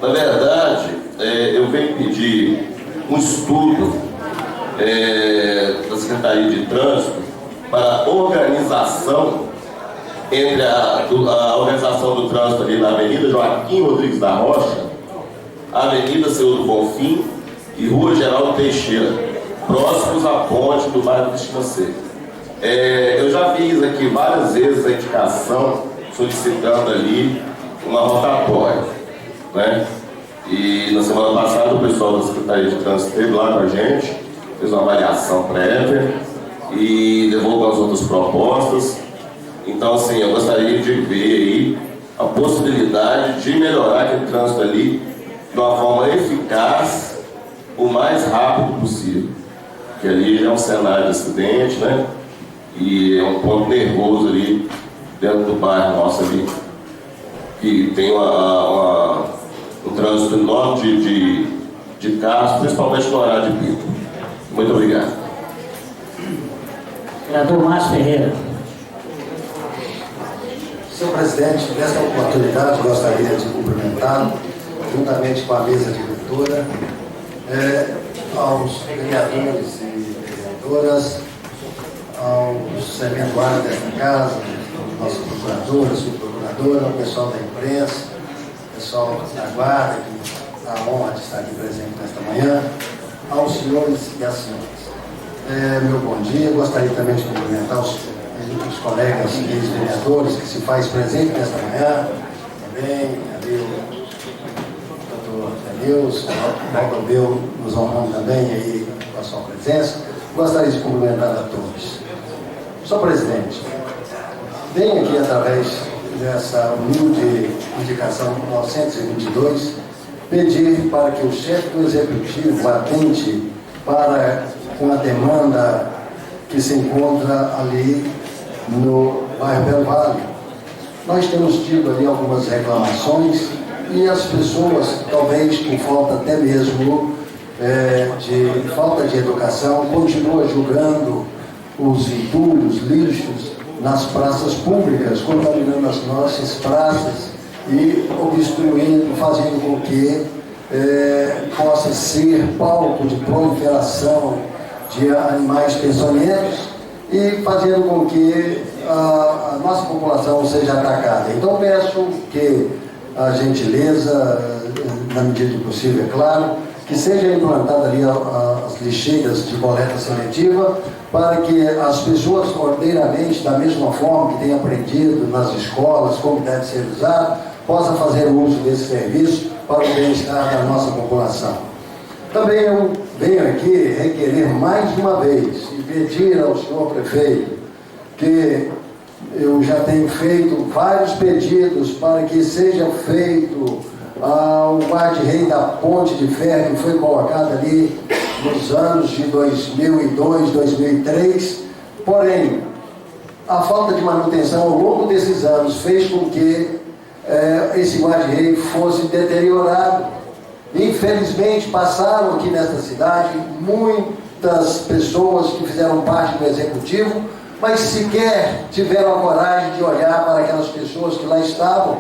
Na verdade, eu venho pedir um estudo da Secretaria de Trânsito para a organização entre a organização do trânsito ali na Avenida Joaquim Rodrigues da Rocha, Avenida Senhor do Bonfim e Rua Geraldo Teixeira, próximos à ponte do bairro Cristina Seca. Eu já fiz aqui várias vezes a indicação solicitando ali uma rotatória, né? E na semana passada o pessoal da Secretaria de Trânsito esteve lá com a gente, fez uma avaliação prévia e levou algumas outras propostas. Então, assim, eu gostaria de ver aí a possibilidade de melhorar aquele trânsito ali de uma forma eficaz, o mais rápido possível. Porque ali já é um cenário de acidente, né? E é um ponto nervoso ali dentro do bairro nosso ali, que tem um trânsito enorme de carros, principalmente no horário de pico. Muito obrigado. Vereador Márcio Ferreira. Senhor presidente, nesta oportunidade gostaria de cumprimentá-lo, juntamente com a mesa diretora, aos vereadores e vereadoras, aos serventuários desta casa, nosso procurador, subprocuradora, o pessoal da imprensa, o pessoal da guarda, que dá a honra de estar aqui presente nesta manhã, aos senhores e às senhoras. Meu bom dia, gostaria também de cumprimentar os colegas ex-vereadores que se faz presente nesta manhã, também, ali o doutor Denilson, o Baltobel nos honrando também aí com a sua presença. Gostaria de cumprimentar a todos. Senhor presidente, venho aqui através dessa humilde indicação 922 pedir para que o chefe do executivo atente com a demanda que se encontra ali no bairro Belo Vale. Nós temos tido ali algumas reclamações e as pessoas, talvez por falta até mesmo de falta de educação, continuam julgando os entulhos, lixos nas praças públicas, contaminando as nossas praças e obstruindo, fazendo com que possa ser palco de proliferação de animais peçonhentos e fazendo com que a nossa população seja atacada. Então peço que a gentileza, na medida do possível, é claro, que seja implantada ali as lixeiras de coleta seletiva para que as pessoas ordeiramente, da mesma forma que têm aprendido nas escolas como deve ser usado, possam fazer uso desse serviço para o bem-estar da nossa população. Também eu venho aqui requerer mais uma vez e pedir ao senhor prefeito que eu já tenho feito vários pedidos para que seja feito o guarda-rei da ponte de ferro que foi colocado ali nos anos de 2002, 2003, porém a falta de manutenção ao longo desses anos fez com que esse guarda-rei fosse deteriorado. Infelizmente passaram aqui nesta cidade muitas pessoas que fizeram parte do executivo, mas sequer tiveram a coragem de olhar para aquelas pessoas que lá estavam.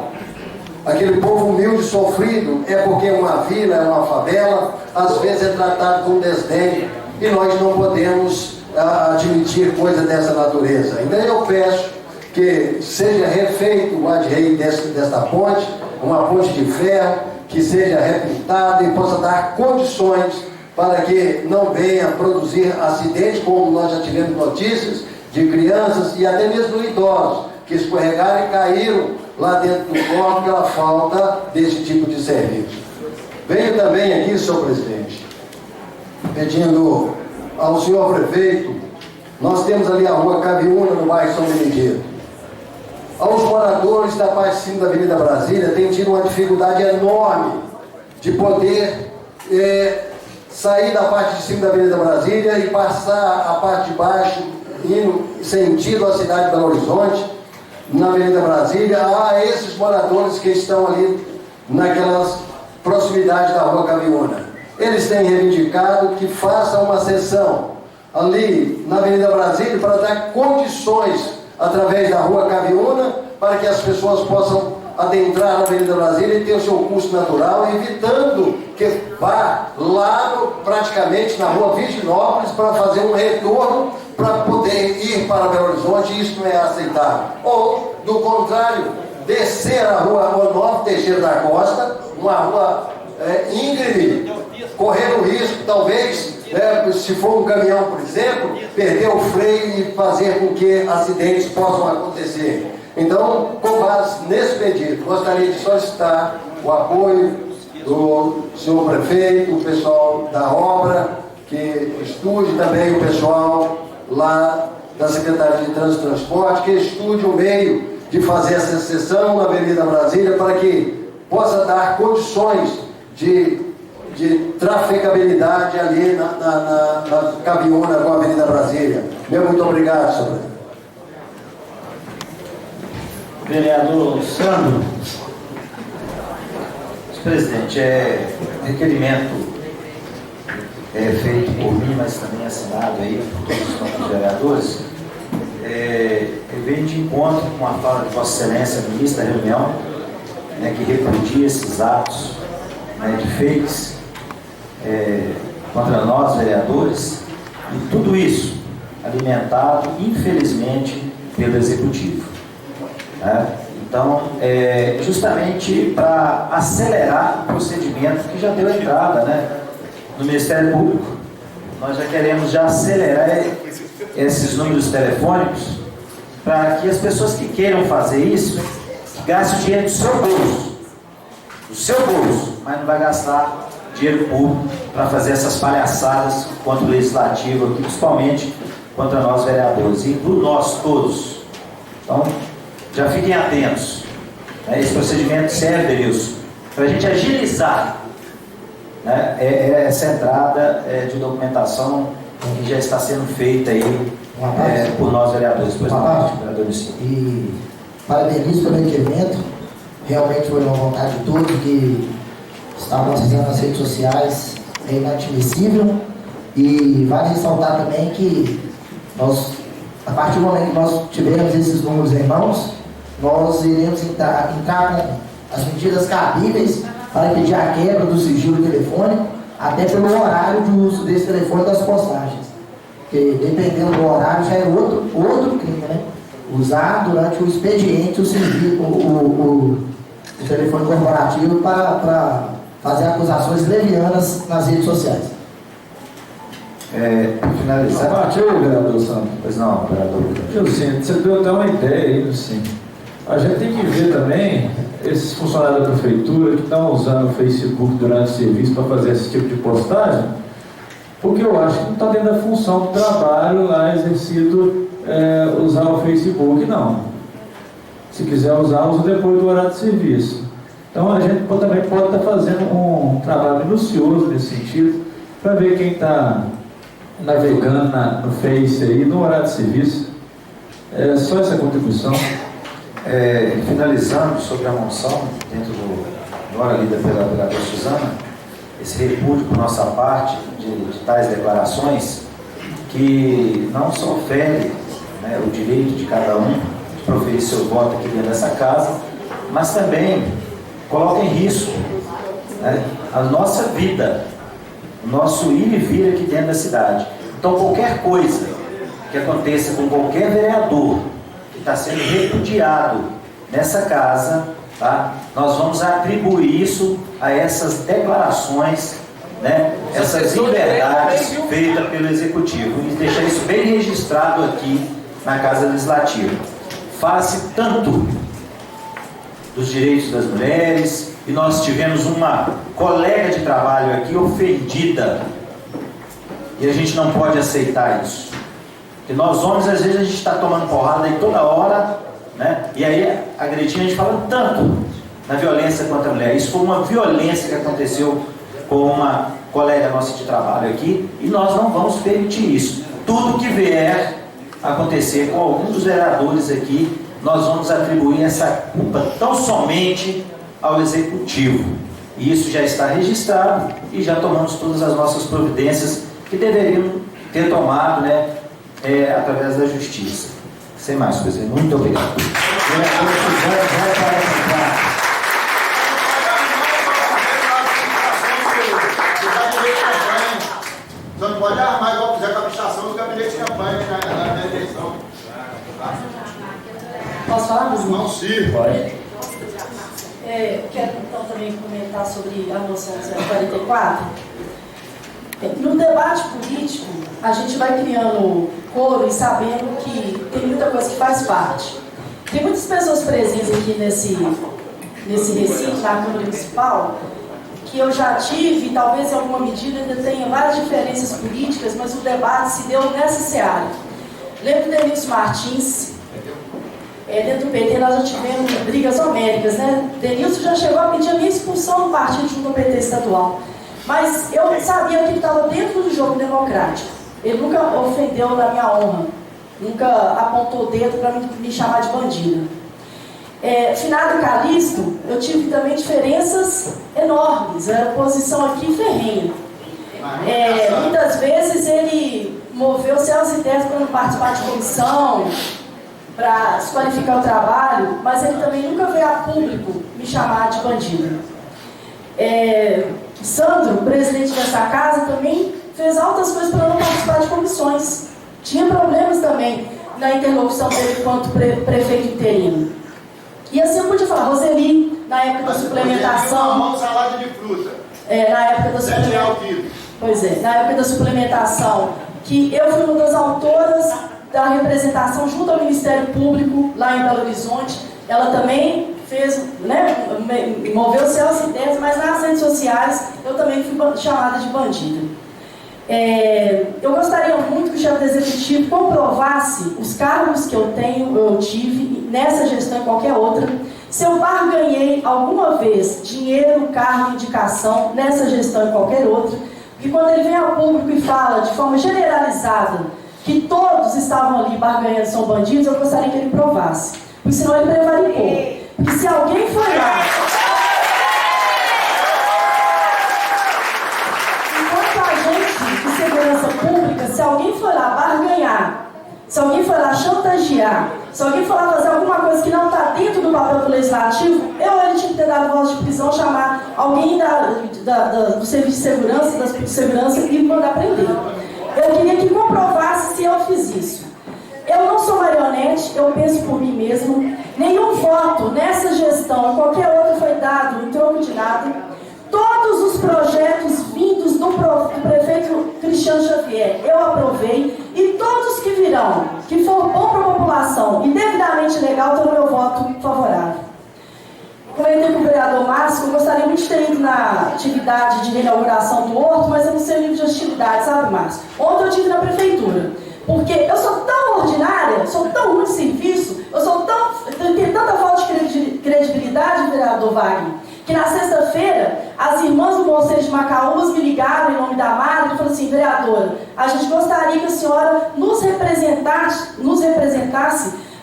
Aquele povo humilde e sofrido é porque uma vila, uma favela, às vezes é tratado com desdém e nós não podemos admitir coisa dessa natureza. Então eu peço que seja refeito o guarda-rei desta ponte, uma ponte de ferro, que seja repintada e possa dar condições para que não venha produzir acidentes, como nós já tivemos notícias de crianças e até mesmo idosos que escorregaram e caíram lá dentro do corpo pela falta desse tipo de serviço. Venho também aqui, senhor presidente, pedindo ao senhor prefeito, nós temos ali a rua Cabiúna, no bairro São Benedito. Aos moradores da parte de cima da Avenida Brasília têm tido uma dificuldade enorme de poder sair da parte de cima da Avenida Brasília e passar a parte de baixo, indo sentido a cidade de Belo Horizonte, na Avenida Brasília, a esses moradores que estão ali naquelas proximidades da rua Cabiúna. Eles têm reivindicado que faça uma sessão ali na Avenida Brasília para dar condições através da rua Cabiúna para que as pessoas possam adentrar na Avenida Brasília e ter o seu curso natural, evitando que vá lá praticamente na rua Virginópolis para fazer um retorno para poder ir para Belo Horizonte, e isso não é aceitável. Ou, do contrário, descer a rua Onofre Teixeira da Costa, uma rua íngreme, correr o risco, talvez, se for um caminhão, por exemplo, perder o freio e fazer com que acidentes possam acontecer. Então, com base nesse pedido, gostaria de solicitar o apoio do senhor prefeito, o pessoal da obra, que estude também o pessoal lá da Secretaria de Trânsito e Transporte, que estude o meio de fazer essa sessão na Avenida Brasília para que possa dar condições de trafegabilidade ali na Cabiúna com a Avenida Brasília. Muito obrigado, senhor presidente. Vereador Sandro. Senhor presidente, requerimento feito por mim, mas também assinado aí por todos os vereadores, veio de encontro com a fala de Vossa Excelência, ministra da reunião, que repudia esses atos de fakes contra nós, vereadores, e tudo isso alimentado, infelizmente, pelo Executivo. né? Então, justamente para acelerar o procedimento que já deu entrada, né, no Ministério Público, nós já queremos acelerar esses números telefônicos para que as pessoas que queiram fazer isso, gastem o dinheiro do seu bolso, mas não vai gastar dinheiro público para fazer essas palhaçadas contra o Legislativo, aqui, principalmente contra nós vereadores e por nós todos. Então, já fiquem atentos. Esse procedimento serve, Denilson, para a gente agilizar, né, essa entrada de documentação que já está sendo feita aí por nós vereadores. E parabenizo pelo evento. Realmente foi uma vontade de todos que estavam acessando as redes sociais, é inadmissível. E vale ressaltar também que nós, a partir do momento que nós tivermos esses números em mãos, nós iremos entrar com as medidas cabíveis para impedir a quebra do sigilo telefônico, até pelo horário de uso desse telefone das postagens. Porque dependendo do horário já é outro crime, né? Usar durante o expediente o telefone corporativo para fazer acusações levianas nas redes sociais. Para finalizar. Partiu, vereador Santos. Pois não, vereador. Você deu até uma ideia aí, sim. A gente tem que ver também esses funcionários da prefeitura que estão usando o Facebook durante o serviço para fazer esse tipo de postagem, porque eu acho que não está dentro da função do trabalho lá exercido usar o Facebook, não. Se quiser usar, usa depois do horário de serviço. Então a gente também pode estar fazendo um trabalho minucioso nesse sentido, para ver quem está navegando no Face aí no horário de serviço. Só essa contribuição. Finalizando sobre a moção, dentro do hora lida pela vereadora Suzana, esse repúdio por nossa parte de tais declarações que não só fere, né, o direito de cada um de proferir seu voto aqui dentro dessa casa, mas também coloca em risco, né, a nossa vida, o nosso ir e vir aqui dentro da cidade. Então qualquer coisa que aconteça com qualquer vereador que está sendo repudiado nessa casa, tá? Nós vamos atribuir isso a essas declarações, né? Essas liberdades feitas pelo Executivo, e deixar isso bem registrado aqui na Casa Legislativa. Fala-se tanto dos direitos das mulheres, e nós tivemos uma colega de trabalho aqui ofendida, e a gente não pode aceitar isso. Porque nós homens, às vezes, a gente está tomando porrada aí toda hora, né? E aí agredindo, a gente fala tanto na violência contra a mulher. Isso foi uma violência que aconteceu com uma colega nossa de trabalho aqui, e nós não vamos permitir isso. Tudo que vier acontecer com algum dos vereadores aqui, nós vamos atribuir essa culpa tão somente ao Executivo. E isso já está registrado e já tomamos todas as nossas providências que deveriam ter tomado, né, através da Justiça. Sem mais, presidente. Muito obrigado. Só não pode armar igual fizer com a administração do gabinete de campanha na eleição. Posso falar, Luiz? Não, sim, pode. Quero então também comentar sobre a moção 044. No debate político, a gente vai criando coro e sabendo que tem muita coisa que faz parte. Tem muitas pessoas presentes aqui nesse recinto, na Câmara Municipal, que eu já tive, talvez em alguma medida ainda tenha várias diferenças políticas, mas o debate se deu nessa seara. Lembro do Denilson Martins. Dentro do PT nós já tivemos brigas homéricas, né? Denilson já chegou a pedir a minha expulsão do partido junto ao PT estadual. Mas eu sabia que ele estava dentro do jogo democrático. Ele nunca ofendeu na minha honra, nunca apontou o dedo para me chamar de bandida. Finado Calixto, eu tive também diferenças enormes, a oposição aqui ferrenha. Muitas vezes ele moveu céus e terras para não participar de comissão, para desqualificar o trabalho, mas ele também nunca veio a público me chamar de bandido. Sandro, presidente dessa casa, também fez altas coisas para não participar de comissões. Tinha problemas também na interlocução dele quanto prefeito interino. E assim eu podia falar, Roseli, na época da suplementação. Salada de fruta. Na época da suplementação. Pois é, na época da suplementação, que eu fui uma das autoras da representação junto ao Ministério Público, lá em Belo Horizonte. Ela também fez, né, moveu céus e terras, mas nas redes sociais eu também fui chamada de bandida. Eu gostaria muito que o chefe do executivo comprovasse os cargos que eu tive nessa gestão e qualquer outra, se eu barganhei alguma vez dinheiro, cargo, indicação nessa gestão e qualquer outra, porque quando ele vem ao público e fala de forma generalizada que todos estavam ali barganhando são bandidos, eu gostaria que ele provasse, porque senão ele prevaricou. Porque se alguém foi lá... Segurança pública, se alguém for lá barganhar, se alguém for lá chantagear, se alguém for lá fazer alguma coisa que não está dentro do papel do legislativo, ele tinha que ter dado voz de prisão, chamar alguém do serviço de segurança, das de segurança e mandar prender. Eu queria que comprovasse se eu fiz isso. Eu não sou marionete, eu penso por mim mesmo. Nenhum voto nessa gestão, qualquer outro foi dado em troco de nada. Todos os projetos vindos do prefeito Cristiano Xavier, eu aprovei, e todos que virão, que for bom para a população e devidamente legal, terão meu voto favorável. Comentei com o vereador Márcio, eu gostaria muito de ter ido na atividade de reinauguração do Horto, mas eu não sei o nível de hostilidade, sabe, Márcio? Ontem eu estive na prefeitura, porque eu sou tão ordinária, sou tão ruim de serviço, eu tenho tanta falta de credibilidade, vereador Wagner, que na sexta-feira, as irmãs do Conselho de Macaúbas me ligaram em nome da Mara e falaram assim, vereadora, a gente gostaria que a senhora nos representasse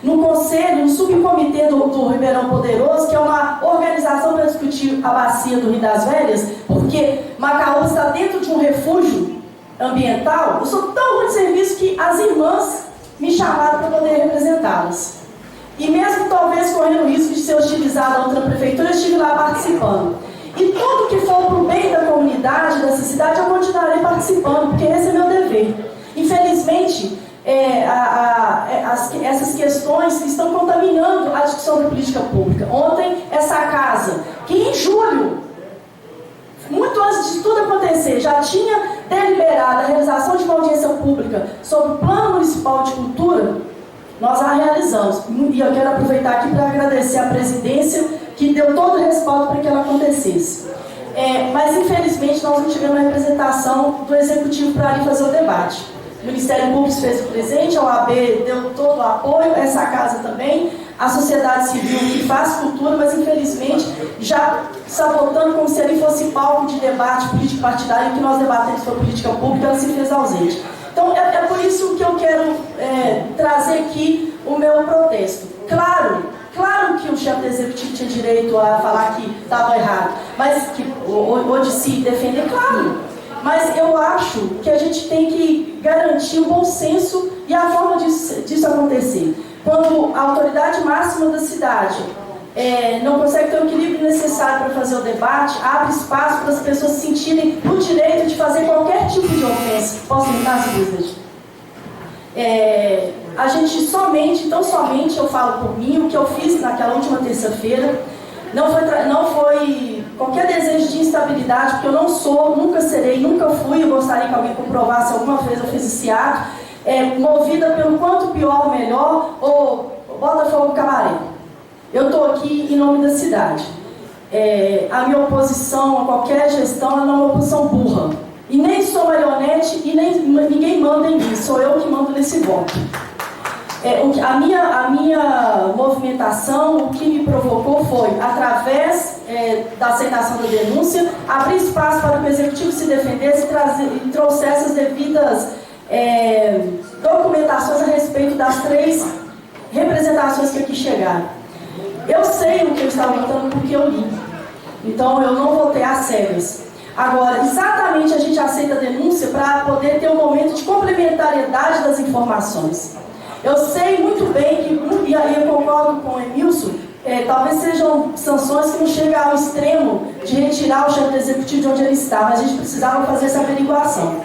no conselho, no subcomitê do Ribeirão Poderoso, que é uma organização para discutir a bacia do Rio das Velhas, porque Macaúbas está dentro de um refúgio ambiental. Eu sou tão ruim de serviço que as irmãs me chamaram para poder representá-las. E mesmo talvez correndo o risco de ser hostilizada a outra prefeitura, eu estive lá participando. E tudo que for para o bem da comunidade, dessa cidade, eu continuarei participando, porque esse é meu dever. Infelizmente, essas questões estão contaminando a discussão da política pública. Ontem, essa casa, que em julho, muito antes de tudo acontecer, já tinha deliberado a realização de uma audiência pública sobre o Plano Municipal de Cultura, nós a realizamos. E eu quero aproveitar aqui para agradecer à presidência, que deu todo o respaldo para que ela acontecesse. Mas, infelizmente, nós não tivemos a representação do Executivo para ali fazer o debate. O Ministério Público fez o presente, a OAB deu todo o apoio, essa casa também, a sociedade civil que faz cultura, mas, infelizmente, já sabotando como se ali fosse palco de debate político-partidário, em que nós debatemos sobre política pública, ela se fez ausente. Então, é por isso que eu quero trazer aqui o meu protesto. Claro que o chefe do executivo tinha direito a falar que estava errado, mas ou de se defender, claro. Mas eu acho que a gente tem que garantir o bom senso e a forma disso acontecer. Quando a autoridade máxima da cidade não consegue ter o equilíbrio necessário para fazer o debate, abre espaço para as pessoas se sentirem no direito de fazer qualquer tipo de ofensa. Posso terminar as dúvidas? A gente somente, eu falo por mim, o que eu fiz naquela última terça-feira, não foi qualquer desejo de instabilidade, porque eu não sou, nunca serei, nunca fui, eu gostaria que alguém comprovasse alguma vez eu fiz esse ato, movida pelo quanto pior, melhor, ou Botafogo Camaré. Eu estou aqui em nome da cidade. A minha oposição a qualquer gestão é uma oposição burra. E nem sou marionete e nem ninguém manda em mim, sou eu que mando nesse voto. A minha movimentação, o que me provocou foi, através da aceitação da denúncia, abrir espaço para que o Executivo se defendesse e trouxesse as devidas documentações a respeito das 3 representações que aqui chegaram. Eu sei o que eu estava votando porque eu li. Então, eu não votei às cegas. Agora, exatamente a gente aceita a denúncia para poder ter um momento de complementariedade das informações. Eu sei muito bem que, e aí eu concordo com o Emilson, talvez sejam sanções que não chegam ao extremo de retirar o chefe do executivo de onde ele está, mas a gente precisava fazer essa averiguação.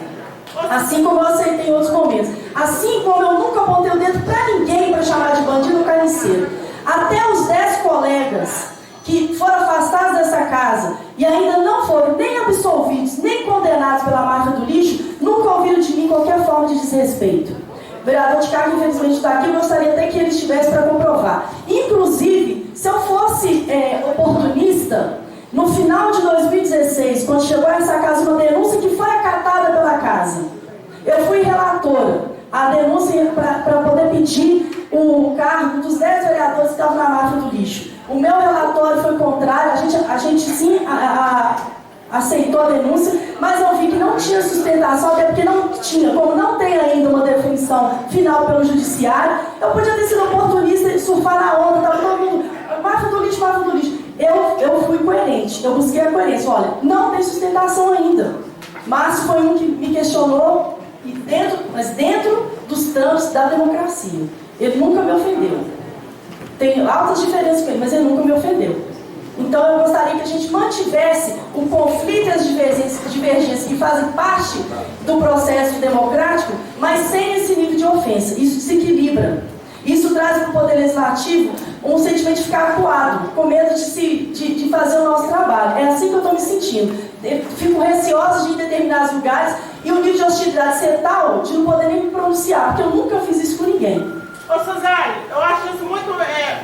Assim como eu aceitei em outros momentos. Assim como eu nunca apontei o dedo para ninguém para chamar de bandido ou carniceiro. Até os 10 colegas casa e ainda não foram nem absolvidos, nem condenados pela máfia do lixo, nunca ouviram de mim qualquer forma de desrespeito. O vereador de cargo, infelizmente, está aqui, eu gostaria até que ele estivesse para comprovar. Inclusive, se eu fosse oportunista, no final de 2016, quando chegou a essa casa uma denúncia que foi acatada pela casa, eu fui relatora. A denúncia para poder pedir o cargo dos 10 vereadores que estavam na máfia do lixo. O meu relatório foi contrário, a gente sim aceitou a denúncia, mas eu vi que não tinha sustentação, até porque não tinha, como não tem ainda uma definição final pelo judiciário, eu podia ter sido oportunista e surfar na onda, estava todo mundo, máfia do lixo, máfia do lixo. Eu fui coerente, eu busquei a coerência. Olha, não tem sustentação ainda. Márcio foi um que me questionou, mas dentro dos trâmites da democracia. Ele nunca me ofendeu. Tenho altas diferenças com ele, mas ele nunca me ofendeu. Então eu gostaria que a gente mantivesse o conflito e as divergências que fazem parte do processo democrático, mas sem esse nível de ofensa. Isso desequilibra. Isso traz para o Poder Legislativo um sentimento de ficar acuado, com medo de fazer o nosso trabalho. É assim que eu estou me sentindo. Eu fico receosa de ir em determinados lugares e o nível de hostilidade ser tal de não poder nem me pronunciar, porque eu nunca fiz isso com ninguém. Ô Suzane, eu acho isso muito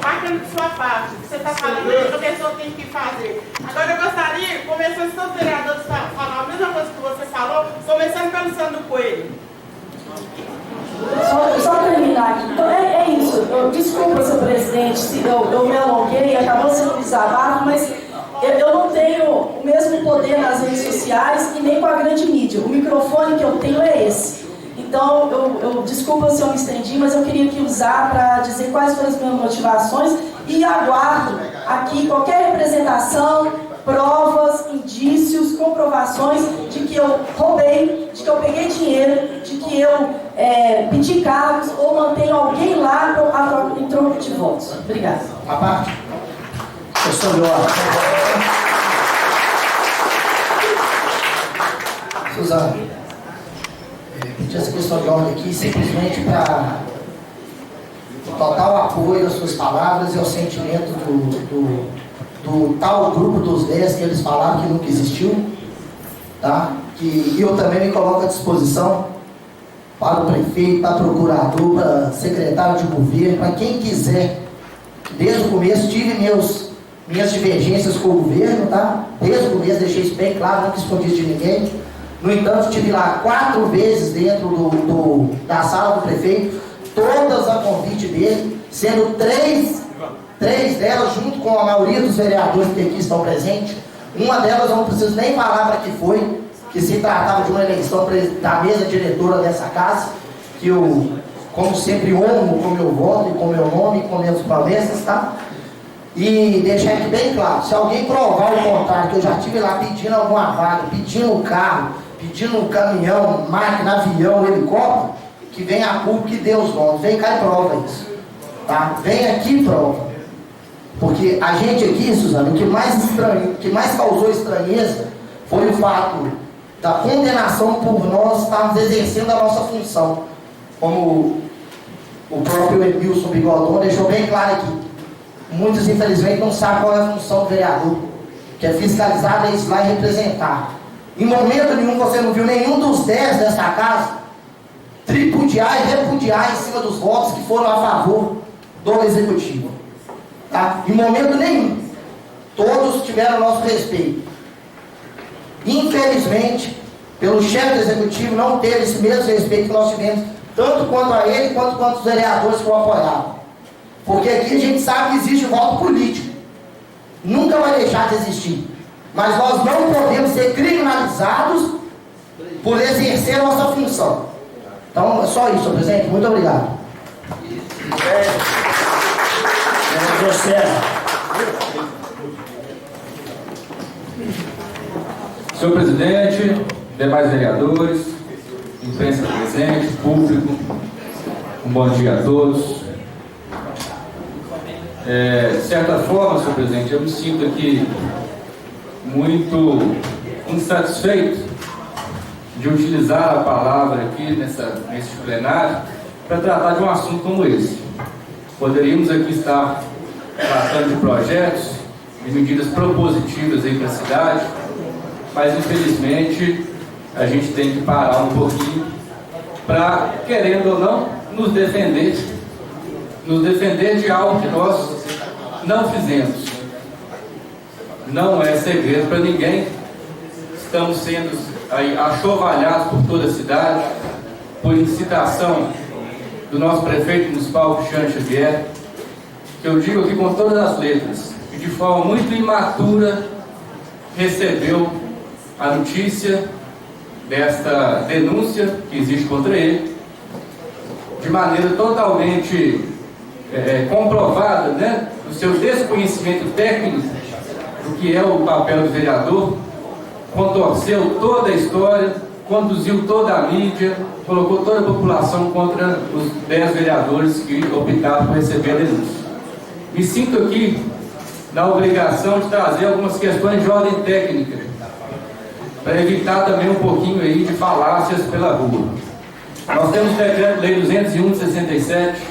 bacana de sua parte. Você está falando aí que a pessoa tem que fazer. Agora eu gostaria, começando todos os vereadores a falar a mesma coisa que você falou, começando pelo Sandro Coelho. Só terminar aqui. Então, é isso. Desculpa, seu presidente, se eu me alonguei, acabou sendo um desabafo, mas eu não tenho o mesmo poder nas redes sociais e nem com a grande mídia. O microfone que eu tenho é esse. Então, desculpa se eu me estendi, mas eu queria aqui usar para dizer quais foram as minhas motivações e aguardo aqui qualquer representação, provas, indícios, comprovações de que eu roubei, de que eu peguei dinheiro, de que eu pedi cargos ou mantenho alguém lá em troca de votos. Obrigada. A parte. Suzane, pedi essa questão de ordem aqui simplesmente para total apoio às suas palavras e ao sentimento do tal grupo dos 10 que eles falaram que nunca existiu, tá? Que eu também me coloco à disposição para o prefeito, para o procurador, para o secretário de governo, para quem quiser. Desde o começo tive minhas divergências com o governo, tá? Desde o começo deixei isso bem claro, nunca escondi de ninguém. No entanto, estive lá 4 vezes dentro da sala do prefeito, todas a convite dele, sendo 3 delas, junto com a maioria dos vereadores que aqui estão presentes. Uma delas eu não preciso nem falar para que foi, que se tratava de uma eleição da mesa diretora dessa casa, que eu, como sempre, honro com meu voto, com meu nome, com minhas promessas, tá? E deixar aqui bem claro, se alguém provar o contrário, que eu já estive lá pedindo alguma vaga, pedindo um carro, pedindo um caminhão, máquina, avião, helicóptero, que venha a público e dê os nomes. Vem cá e prova isso. Tá? Vem aqui e prova. Porque a gente aqui, Suzane, o que mais causou estranheza foi o fato da condenação por nós estarmos exercendo a nossa função. Como o próprio Emilson Bigodon deixou bem claro aqui. Muitos, infelizmente, não sabem qual é a função do vereador, que é fiscalizar, legislar e representar. Em momento nenhum você não viu nenhum dos 10 dessa casa tripudiar e repudiar em cima dos votos que foram a favor do executivo. Tá? Em momento nenhum. Todos tiveram nosso respeito. Infelizmente, pelo chefe do executivo não teve esse mesmo respeito que nós tivemos, tanto quanto a ele, quanto os vereadores que o apoiavam. Porque aqui a gente sabe que existe o voto político. Nunca vai deixar de existir. Mas nós não podemos ser criminalizados por exercer a nossa função. Então, é só isso, senhor presidente. Muito obrigado. Senhor presidente, demais vereadores, imprensa presente, público, um bom dia a todos. De certa forma, senhor presidente, eu me sinto aqui muito insatisfeito de utilizar a palavra aqui nesse plenário para tratar de um assunto como esse. Poderíamos aqui estar tratando de projetos de medidas propositivas aí para a cidade, mas infelizmente a gente tem que parar um pouquinho para, querendo ou não, nos defender de algo que nós não fizemos. Não é segredo para ninguém. Estamos sendo aí achovalhados por toda a cidade, por incitação do nosso prefeito municipal, Cristiano Xavier, que eu digo aqui com todas as letras, que de forma muito imatura recebeu a notícia desta denúncia que existe contra ele, de maneira totalmente comprovada, né, do seu desconhecimento técnico do que é o papel do vereador, contorceu toda a história, conduziu toda a mídia, colocou toda a população contra os 10 vereadores que optaram por receber a denúncia. Me sinto aqui na obrigação de trazer algumas questões de ordem técnica, para evitar também um pouquinho aí de falácias pela rua. Nós temos o Decreto-Lei 201 de 67,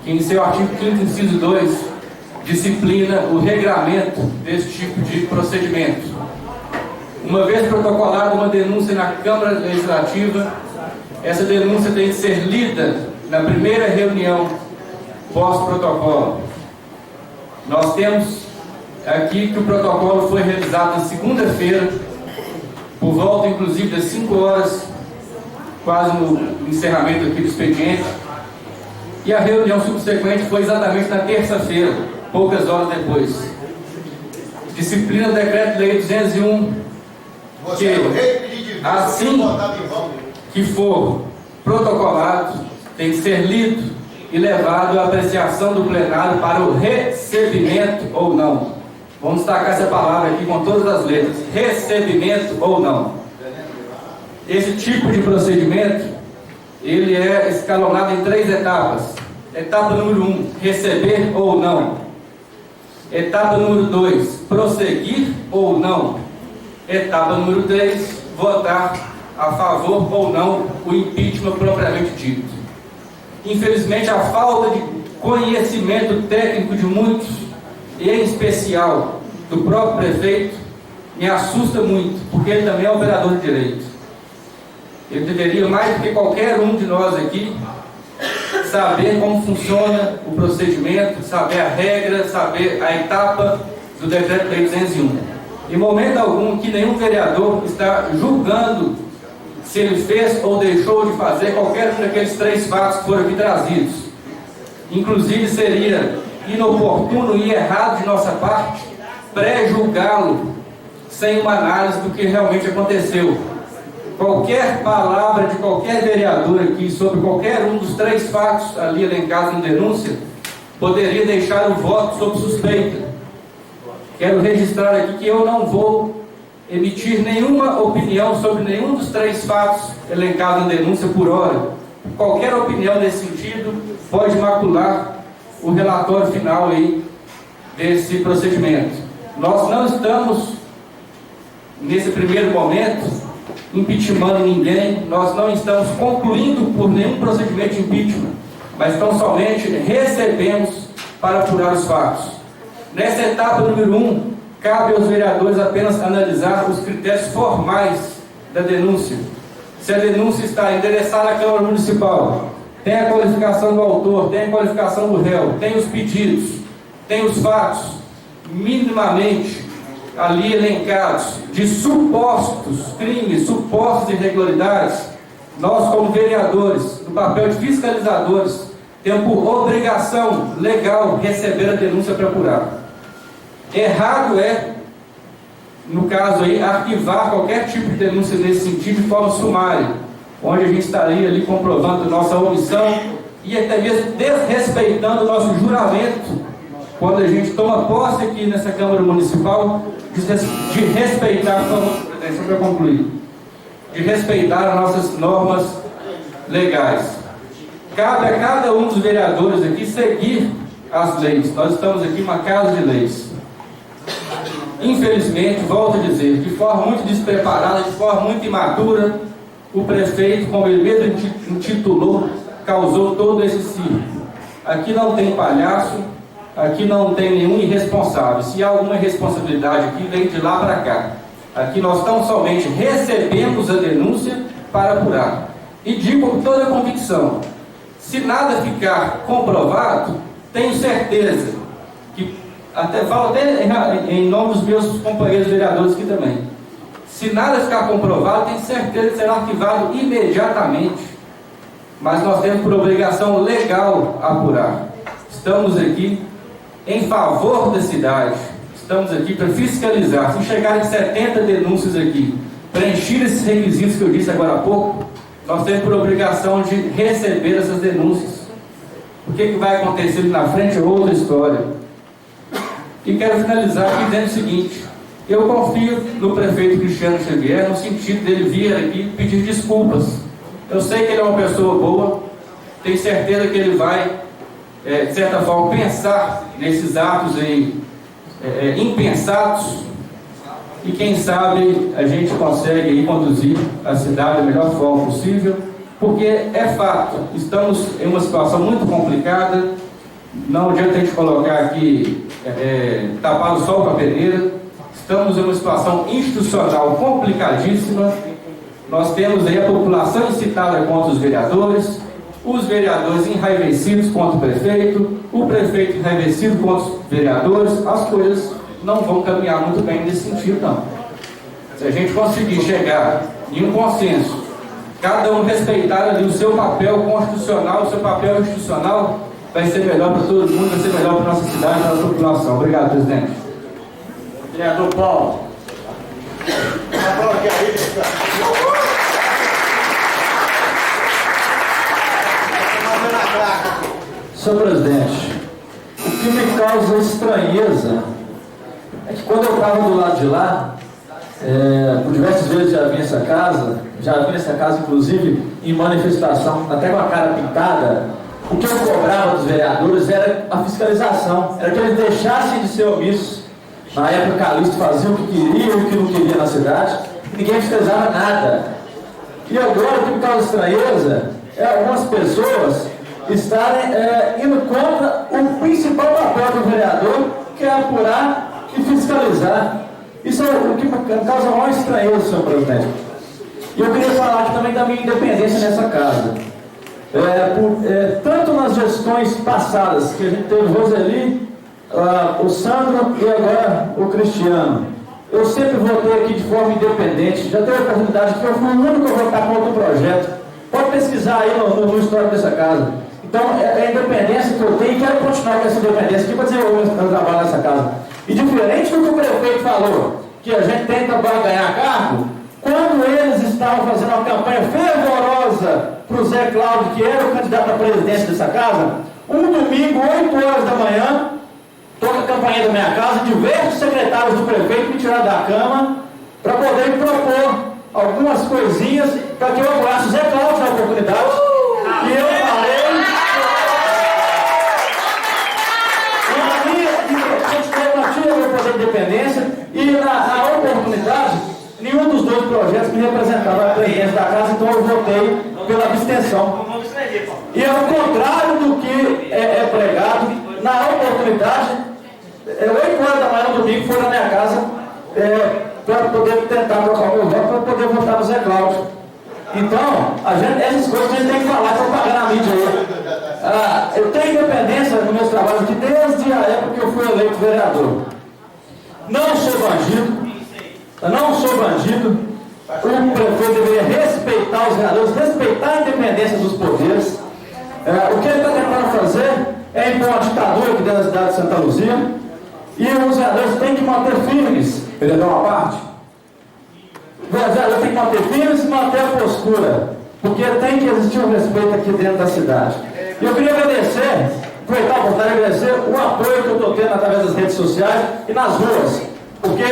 que em seu artigo 5º, inciso 2, disciplina o regramento desse tipo de procedimento. Uma vez protocolada uma denúncia na Câmara Legislativa, essa denúncia tem que ser lida na primeira reunião pós-protocolo. Nós temos aqui que o protocolo foi realizado na segunda-feira, por volta inclusive das 5 horas, quase no encerramento aqui do expediente, e a reunião subsequente foi exatamente na terça-feira, poucas horas depois. Disciplina do Decreto-Lei 201, que assim que for protocolado, tem que ser lido e levado à apreciação do plenário para o recebimento ou não. Vamos destacar essa palavra aqui com todas as letras: recebimento ou não. Esse tipo de procedimento, ele é escalonado em 3 etapas. Etapa número 1, receber ou não. Etapa número 2, prosseguir ou não. Etapa número 3, votar a favor ou não o impeachment propriamente dito. Infelizmente, a falta de conhecimento técnico de muitos, e em especial do próprio prefeito, me assusta muito, porque ele também é operador de direito. Ele deveria, mais do que qualquer um de nós aqui, saber como funciona o procedimento, saber a regra, saber a etapa do Decreto-Lei 201. Em momento algum que nenhum vereador está julgando se ele fez ou deixou de fazer qualquer um daqueles 3 fatos que foram aqui trazidos. Inclusive seria inoportuno e errado de nossa parte pré-julgá-lo sem uma análise do que realmente aconteceu. Qualquer palavra de qualquer vereador aqui sobre qualquer um dos 3 fatos ali elencados na denúncia poderia deixar o voto sob suspeita. Quero registrar aqui que eu não vou emitir nenhuma opinião sobre nenhum dos 3 fatos elencados na denúncia por hora. Qualquer opinião nesse sentido pode macular o relatório final aí desse procedimento. Nós não estamos, nesse primeiro momento, impeachmentando ninguém, nós não estamos concluindo por nenhum procedimento de impeachment, mas tão somente recebemos para apurar os fatos. Nessa etapa número 1, cabe aos vereadores apenas analisar os critérios formais da denúncia. Se a denúncia está endereçada à Câmara Municipal, tem a qualificação do autor, tem a qualificação do réu, tem os pedidos, tem os fatos minimamente ali elencados de supostos crimes, supostas irregularidades, nós como vereadores, no papel de fiscalizadores, temos por obrigação legal receber a denúncia para apurar. Errado é, no caso aí, arquivar qualquer tipo de denúncia nesse sentido de forma sumária, onde a gente estaria ali comprovando nossa omissão e até mesmo desrespeitando o nosso juramento, quando a gente toma posse aqui nessa Câmara Municipal, de respeitar, só para concluir, de respeitar as nossas normas legais. Cabe a cada um dos vereadores aqui seguir as leis. Nós estamos aqui uma casa de leis. Infelizmente, volto a dizer, de forma muito despreparada, de forma muito imatura, o prefeito, como ele mesmo intitulou, causou todo esse circo. Aqui não tem palhaço, aqui não tem nenhum irresponsável. Se há alguma irresponsabilidade aqui, vem de lá para cá. Aqui nós tão somente recebemos a denúncia para apurar. E digo com toda a convicção, se nada ficar comprovado, tenho certeza que, falo até em nome dos meus companheiros vereadores aqui também, se nada ficar comprovado, tenho certeza que será arquivado imediatamente. Mas nós temos por obrigação legal apurar. Estamos aqui em favor da cidade, estamos aqui para fiscalizar. Se chegarem 70 denúncias aqui, preencher esses requisitos que eu disse agora há pouco, nós temos por obrigação de receber essas denúncias. O que vai acontecer na frente é outra história. E quero finalizar aqui dizendo o seguinte: eu confio no prefeito Cristiano Xavier, no sentido dele vir aqui pedir desculpas. Eu sei que ele é uma pessoa boa, tenho certeza que ele vai, de certa forma, pensar nesses atos aí, impensados, e quem sabe a gente consegue aí conduzir a cidade da melhor forma possível, porque é fato, estamos em uma situação muito complicada, não adianta a gente colocar aqui, tapar o sol com a peneira, estamos em uma situação institucional complicadíssima. Nós temos aí a população incitada contra os vereadores enraivecidos contra o prefeito enraivecido contra os vereadores. As coisas não vão caminhar muito bem nesse sentido, não. Se a gente conseguir chegar em um consenso, cada um respeitar ali o seu papel constitucional, o seu papel institucional, vai ser melhor para todo mundo, vai ser melhor para a nossa cidade, para a nossa população. Obrigado, presidente. Vereador Paulo. Senhor presidente, o que me causa estranheza é que quando eu estava do lado de lá, por diversas vezes já vi essa casa inclusive em manifestação, até com a cara pintada, o que eu cobrava dos vereadores era a fiscalização, era que eles deixassem de ser omissos. Na época, Calixto fazia o que queria e o que não queria na cidade, e ninguém fiscalizava nada. E agora o que me causa estranheza é algumas pessoas estarem indo contra o principal papel do vereador, que é apurar e fiscalizar. Isso é o que me causa maior estranheza, senhor presidente. E eu queria falar aqui também da minha independência nessa casa. Tanto nas gestões passadas, que a gente teve o Roseli, o Sandro e agora o Cristiano, eu sempre votei aqui de forma independente. Já teve a oportunidade que eu fui o único a votar contra o projeto. Pode pesquisar aí no histórico dessa casa. Então, é a independência que eu tenho e quero continuar com essa independência aqui para desenvolver o trabalho nessa casa. E diferente do que o prefeito falou, que a gente tenta ganhar cargo, quando eles estavam fazendo uma campanha fervorosa para o Zé Cláudio, que era o candidato à presidência dessa casa, um domingo, 8 horas da manhã, toca a campainha da minha casa, diversos secretários do prefeito me tiraram da cama para poder propor algumas coisinhas para que eu apoiasse o Zé Cláudio na oportunidade. E eu falei, eu fazer independência, e na oportunidade, nenhum dos dois projetos me representava a presidência da casa, então eu votei pela abstenção. E ao contrário do que é pregado, na oportunidade, 8 horas da manhã no domingo, foi na minha casa para poder tentar trocar o meu voto, para poder votar no Zé Cláudio. Então, essas coisas a gente tem que falar, propaganda na mídia aí. Eu tenho independência nos meus trabalhos aqui desde a época que eu fui eleito vereador. Não sou bandido. O prefeito deveria respeitar os vereadores, respeitar a independência dos poderes. O que ele está tentando fazer é impor uma ditadura aqui dentro da cidade de Santa Luzia. E os vereadores têm que manter firmes. Ele dá uma parte. Os vereadores têm que manter firmes e manter a postura. Porque tem que existir um respeito aqui dentro da cidade. E eu queria agradecer, aproveitar a oportunidade de agradecer o apoio que eu estou tendo através das redes sociais e nas ruas. Porque,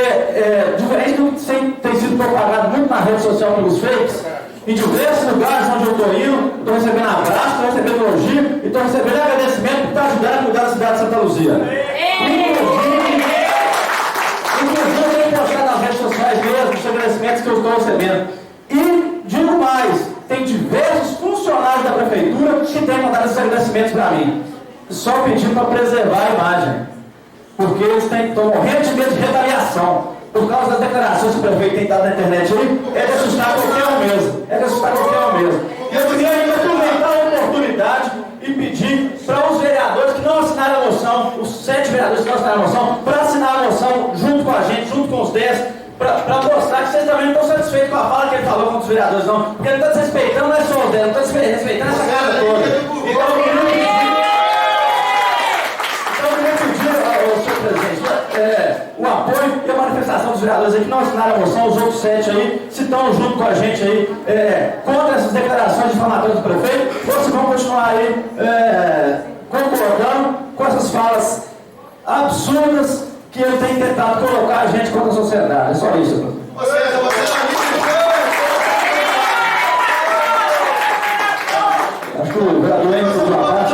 diferente do que tem sido propagado muito na rede social pelos fakes, em diversos lugares onde eu estou indo, estou recebendo abraço, estou recebendo elogio e estou recebendo agradecimento por estar ajudando a cuidar da cidade de Santa Luzia. Inclusive, eu tenho postado nas redes sociais mesmo os agradecimentos que eu estou recebendo. E, digo mais, tem diversos funcionários da prefeitura que têm mandado esses agradecimentos para mim. só pedindo para preservar a imagem, porque eles estão morrendo de medo de retaliação. Por causa das declarações que o prefeito tem dado na internet aí, é de assustar qualquer um mesmo. É de assustar qualquer um mesmo. E eu queria ainda aproveitar a oportunidade e pedir para os vereadores que não assinaram a moção, os 7 vereadores que não assinaram a moção, para assinar a moção junto com a gente, junto com os 10, para mostrar que vocês também não estão satisfeitos com a fala que ele falou com os vereadores, não. Porque ele está desrespeitando, não é só os 10, ele está respeitando essa casa toda. Então eu queria pedir ao senhor presidente o apoio e a manifestação dos vereadores aí que não assinaram a moção, os outros 7 aí, se estão junto com a gente aí, contra essas declarações difamatórias do prefeito, ou se vão continuar aí concordando com essas falas absurdas que ele tem tentado colocar a gente contra a sociedade. É só isso, professor. Acho que o vereador ainda não uma parte,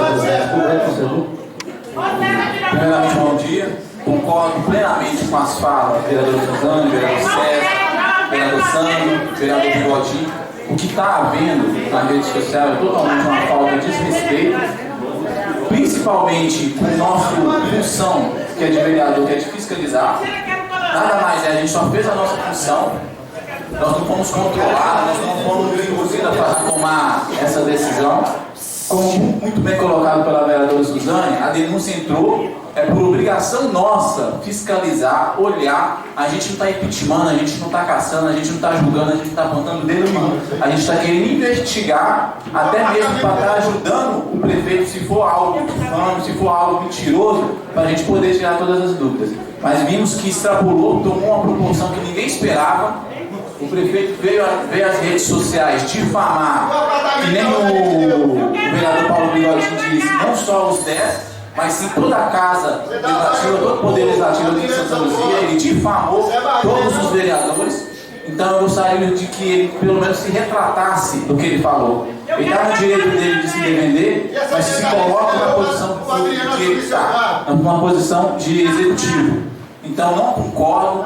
Primeiramente, bom dia. Concordo plenamente com as falas do vereador Suzane, vereador César, vereador Sandro, vereador Bigodinho. O que está havendo na rede social é totalmente uma falta de respeito, principalmente com a nossa função, que é de vereador, que é de fiscalizar. Nada mais a gente só fez a nossa função, nós não fomos controlados, nós não fomos induzidos para tomar essa decisão. Como muito bem colocado pela vereadora Suzane, a denúncia entrou, é por obrigação nossa fiscalizar, olhar. A gente não está impeachmentando, a gente não está caçando, a gente não está julgando, a gente não está apontando dedo nenhum. A gente está querendo investigar, até mesmo para estar ajudando o prefeito, se for algo infame, se for algo mentiroso, para a gente poder tirar todas as dúvidas. Mas vimos que extrapolou, tomou uma proporção que ninguém esperava. O prefeito veio às redes sociais difamar, que nem o vereador Paulo Bigodinho disse, não só os 10, mas sim toda a casa legislativa, todo o poder legislativo aqui de Santa Luzia. Ele difamou todos os vereadores. Então eu gostaria de que ele pelo menos se retratasse do que ele falou. Ele está no direito dele de se defender, mas se coloca na posição que ele está, numa posição de executivo. Então não concordo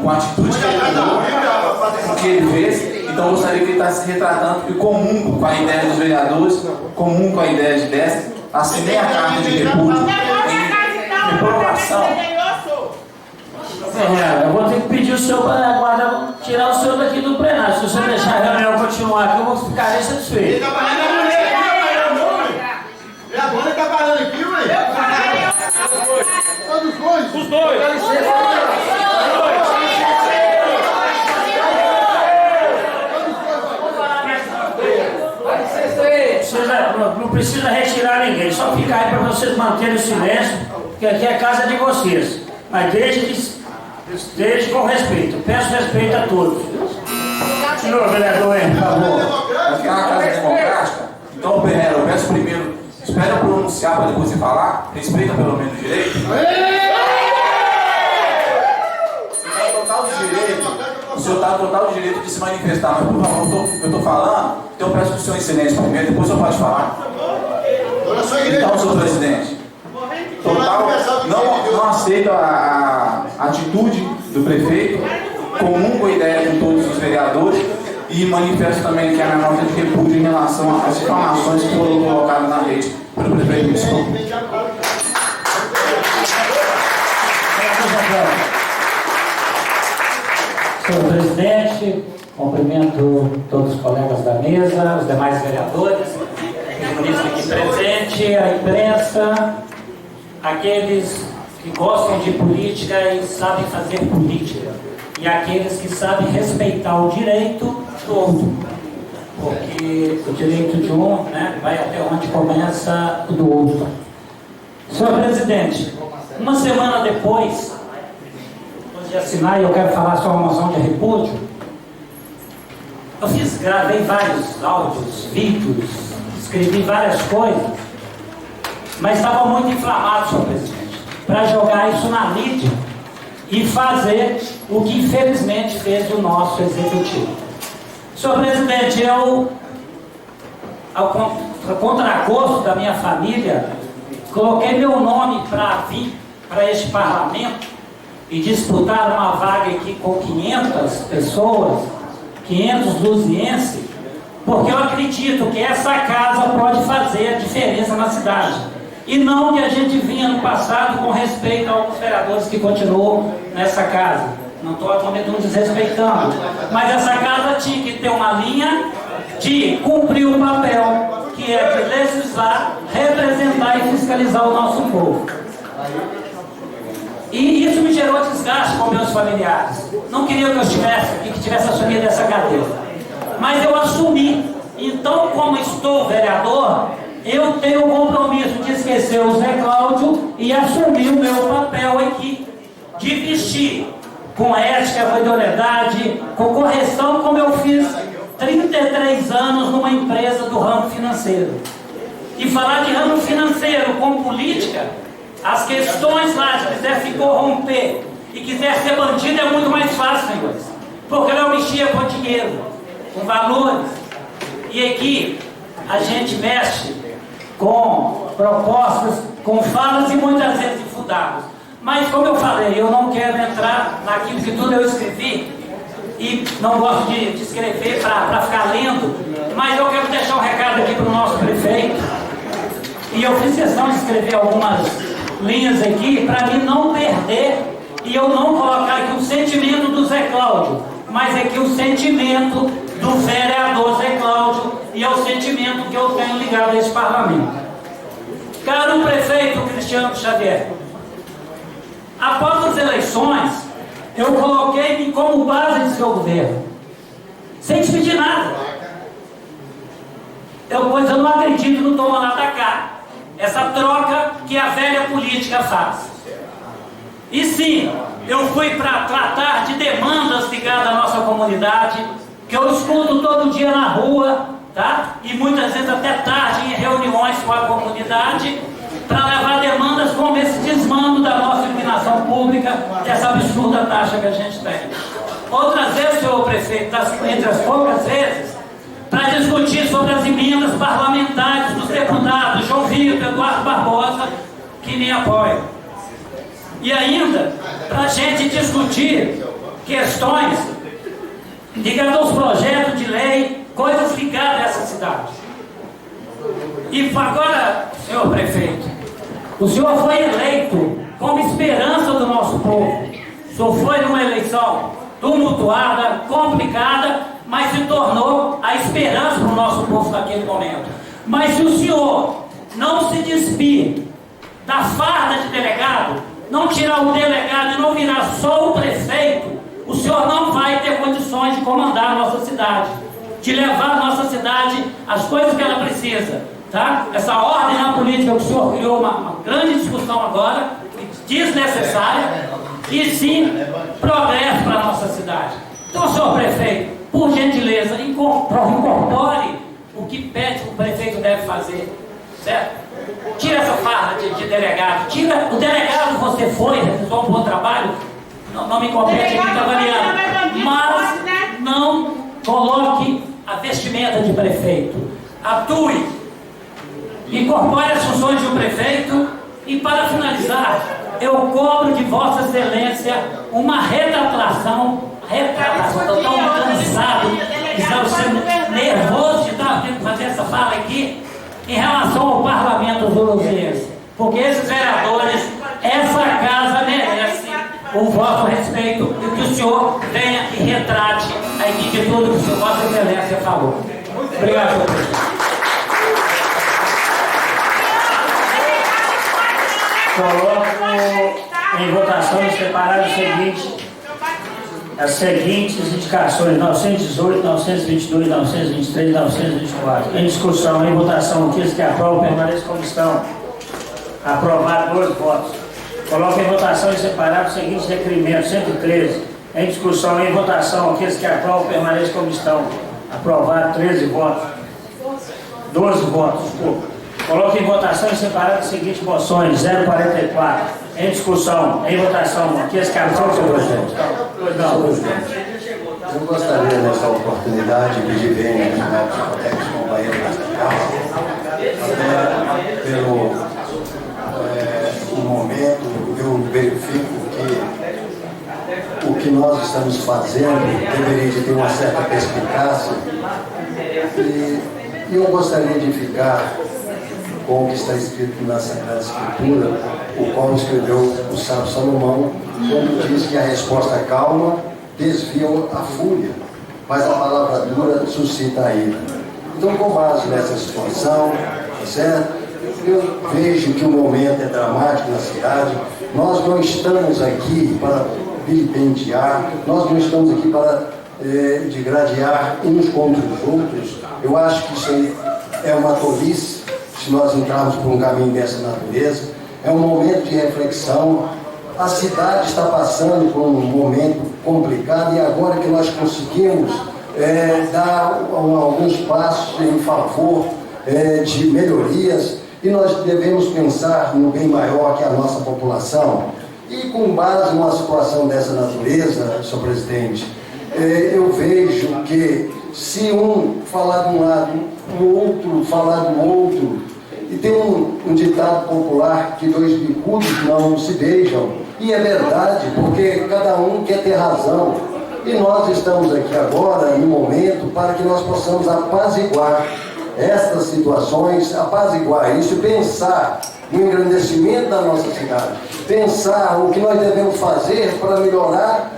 com a atitude que ele tomou, que ele fez. Então eu gostaria que ele está se retratando e comungo com a ideia dos vereadores, comungo com a ideia de 10, assinei a carta de repúdio em reprovação. Eu vou ter que pedir o senhor para a guarda tirar o senhor daqui do plenário. Se o senhor deixar a reunião continuar aqui, eu vou ficar insatisfeito. Ele está falando aqui, ué? Os dois. Não precisa retirar ninguém, só fica aí para vocês manterem o silêncio, porque aqui é a casa de vocês. Mas desde com respeito. Peço respeito a todos. Senhor vereador, por favor. Aqui é uma casa democrática. Então, Perrero, eu peço primeiro, espera pronunciar para depois você falar. Respeita pelo menos o direito. O senhor está no total direito de se manifestar, mas por favor, eu estou falando, então eu peço que o senhor em silêncio primeiro, depois o senhor pode falar. Então, senhor presidente, não aceito a atitude do prefeito, comungo a ideia com todos os vereadores e manifesto também que a minha nota de repúdio em relação às difamações que foram colocadas na rede pelo prefeito municipal. Senhor presidente, cumprimento todos os colegas da mesa, os demais vereadores, o ministro aqui presente, a imprensa, aqueles que gostam de política e sabem fazer política, e aqueles que sabem respeitar o direito do outro, porque o direito de um, né, vai até onde começa o do outro. Senhor presidente, uma semana depois de assinar, e eu quero falar só uma moção de repúdio, eu gravei vários áudios, vídeos, escrevi várias coisas, mas estava muito inflamado, senhor presidente, para jogar isso na mídia e fazer o que infelizmente fez o nosso executivo. Senhor presidente, eu, ao contragosto da minha família, coloquei meu nome para vir para este parlamento e disputar uma vaga aqui com 500 pessoas, 500 luzienses, porque eu acredito que essa casa pode fazer a diferença na cidade. E não que a gente vinha no passado com respeito a alguns vereadores que continuam nessa casa. Não estou desrespeitando. Mas essa casa tinha que ter uma linha de cumprir o papel, que é de legislar, representar e fiscalizar o nosso povo. E isso me gerou desgaste com meus familiares. Não queria que eu tivesse assumido essa cadeira. Mas eu assumi. Então, como estou vereador, eu tenho o compromisso de esquecer o Zé Cláudio e assumir o meu papel aqui, de vestir com ética, com idoneidade, com correção, como eu fiz 33 anos numa empresa do ramo financeiro. E falar de ramo financeiro com política, as questões lá, se quiser se corromper e quiser ser bandido, é muito mais fácil, senhores. Porque eu mexia com dinheiro, com valores. E aqui a gente mexe com propostas, com falas e muitas vezes infundadas. Mas como eu falei, eu não quero entrar naquilo que tudo eu escrevi e não gosto de escrever para ficar lendo, mas eu quero deixar um recado aqui para o nosso prefeito. E eu fiz questão de escrever algumas linhas aqui para mim não perder e eu não colocar aqui o sentimento do Zé Cláudio, mas aqui o sentimento do vereador Zé Cláudio e é o sentimento que eu tenho ligado a esse parlamento. Caro prefeito Cristiano Xavier, após as eleições, eu coloquei-me como base de seu governo, sem te pedir nada. Pois eu não acredito no toma lá da cá, essa troca que a velha política faz. E sim, eu fui para tratar de demandas ligadas à nossa comunidade, que eu escuto todo dia na rua, tá? E muitas vezes até tarde em reuniões com a comunidade, para levar demandas como esse desmando da nossa iluminação pública, dessa absurda taxa que a gente tem. Outras vezes, senhor prefeito, entre as poucas vezes, para discutir sobre as emendas parlamentares dos deputados João Vitor, Eduardo Barbosa, que me apoiam. E ainda, para a gente discutir questões ligadas aos projetos de lei, coisas ligadas a essa cidade. E agora, senhor prefeito, o senhor foi eleito como esperança do nosso povo. O senhor foi numa eleição tumultuada, complicada, mas se tornou a esperança para o nosso povo naquele momento. Mas se o senhor não se despir da farda de delegado, não tirar o delegado e não virar só o prefeito, o senhor não vai ter condições de comandar a nossa cidade, de levar a nossa cidade as coisas que ela precisa. Tá? Essa ordem na política que o senhor criou uma grande discussão agora, desnecessária, e sim progresso para a nossa cidade. Então, senhor prefeito, por gentileza, incorpore o que pede que o prefeito deve fazer, certo? Tira essa farra de delegado, tira o delegado que você foi, realizou um bom trabalho, não me compete aqui, avaliando, mas não coloque a vestimenta de prefeito, atue, incorpore as funções de um prefeito. E para finalizar, eu cobro de Vossa Excelência uma retratação. Estou tão cansado, estou sendo nervoso de estar tendo que fazer essa fala aqui em relação ao parlamento zuluzense, porque esses vereadores, essa casa merece o vosso respeito e que o senhor venha e retrate aqui de tudo que Vossa Excelência falou. Obrigado, senhor presidente. Coloco em votação separada as seguintes indicações: 918, 922, 923 e 924. Em discussão, em votação, aqueles que aprovam, permaneçam como estão. Aprovado, 12 votos. Coloco em votação separado os seguintes requerimentos: 113. Em discussão, em votação, aqueles que aprovam, permaneçam como estão. Aprovado, 13 votos. 12 votos, desculpa. Coloque em votação e separado as seguintes moções: 044. Em discussão, em votação, aqueles que aprovam, senhor presidente. Eu gostaria nessa oportunidade de pedir bem aos nossos colegas companheiros desta casa, até pelo momento, eu verifico que o que nós estamos fazendo deveria de ter uma certa perspicácia E eu gostaria de ficar com o que está escrito na Sagrada Escritura, o qual escreveu o sábio Salomão, quando diz que a resposta calma desvia a fúria, mas a palavra dura suscita a ira. Então, com base nessa situação, tá certo? Eu vejo que o momento é dramático na cidade. Nós não estamos aqui para vilipendiar, nós não estamos aqui para degradear uns contra os outros. Eu acho que isso aí é uma tolice se nós entrarmos por um caminho dessa natureza. É um momento de reflexão. A cidade está passando por um momento complicado e agora que nós conseguimos dar alguns passos em favor de melhorias, e nós devemos pensar no bem maior que a nossa população. E com base numa situação dessa natureza, senhor presidente, eu vejo que se um falar de um lado, o outro falar do outro, e tem um ditado popular que dois bicudos não se beijam, e é verdade, porque cada um quer ter razão. E nós estamos aqui agora, no momento, para que nós possamos apaziguar estas situações, apaziguar isso e pensar no engrandecimento da nossa cidade, pensar o que nós devemos fazer para melhorar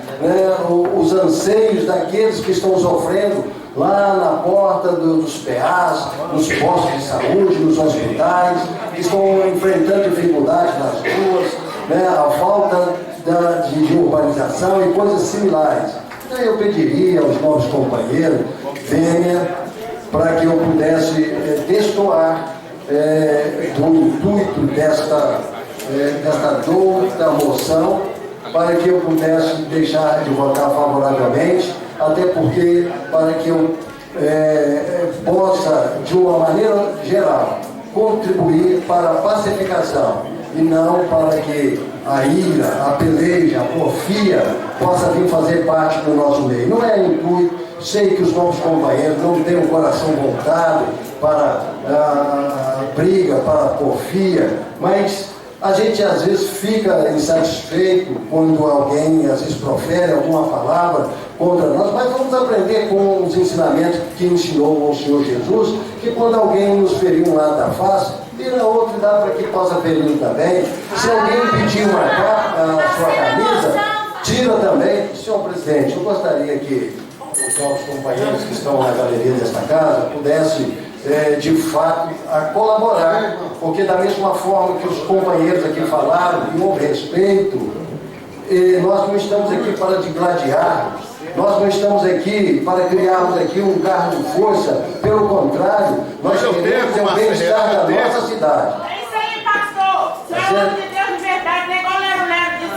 os anseios daqueles que estão sofrendo lá na porta dos PAs, nos postos de saúde, nos hospitais, que estão enfrentando dificuldades nas ruas, a falta de urbanização e coisas similares. Então eu pediria aos novos companheiros, venha para que eu pudesse destoar do intuito desta dor da moção, para que eu pudesse deixar de votar favoravelmente, até porque para que eu possa, de uma maneira geral, contribuir para a pacificação e não para que a ira, a peleja, a porfia possa vir fazer parte do nosso meio. Não é intuito. Sei que os novos companheiros não têm o coração voltado para a briga, para a porfia, mas a gente às vezes fica insatisfeito quando alguém às vezes profere alguma palavra contra nós, mas vamos aprender com os ensinamentos que ensinou o Senhor Jesus, que quando alguém nos ferir um lado da face, vira outro e dá para que possa ferir também. Se alguém pedir a sua camisa, tira também. Senhor presidente, eu gostaria que os novos companheiros que estão na galeria desta casa pudessem, de fato, colaborar, porque da mesma forma que os companheiros aqui falaram, com respeito, nós não estamos aqui para digladiar, nós não estamos aqui para criarmos aqui um cargo de força, pelo contrário, nós queremos o bem-estar da nossa cidade. É isso aí, pastor. Senhor, é de Deus de verdade, nem igual Lero disse.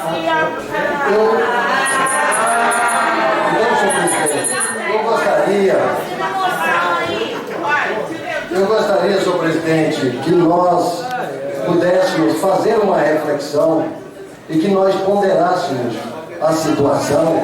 Eu gostaria, senhor presidente, que nós pudéssemos fazer uma reflexão e que nós ponderássemos a situação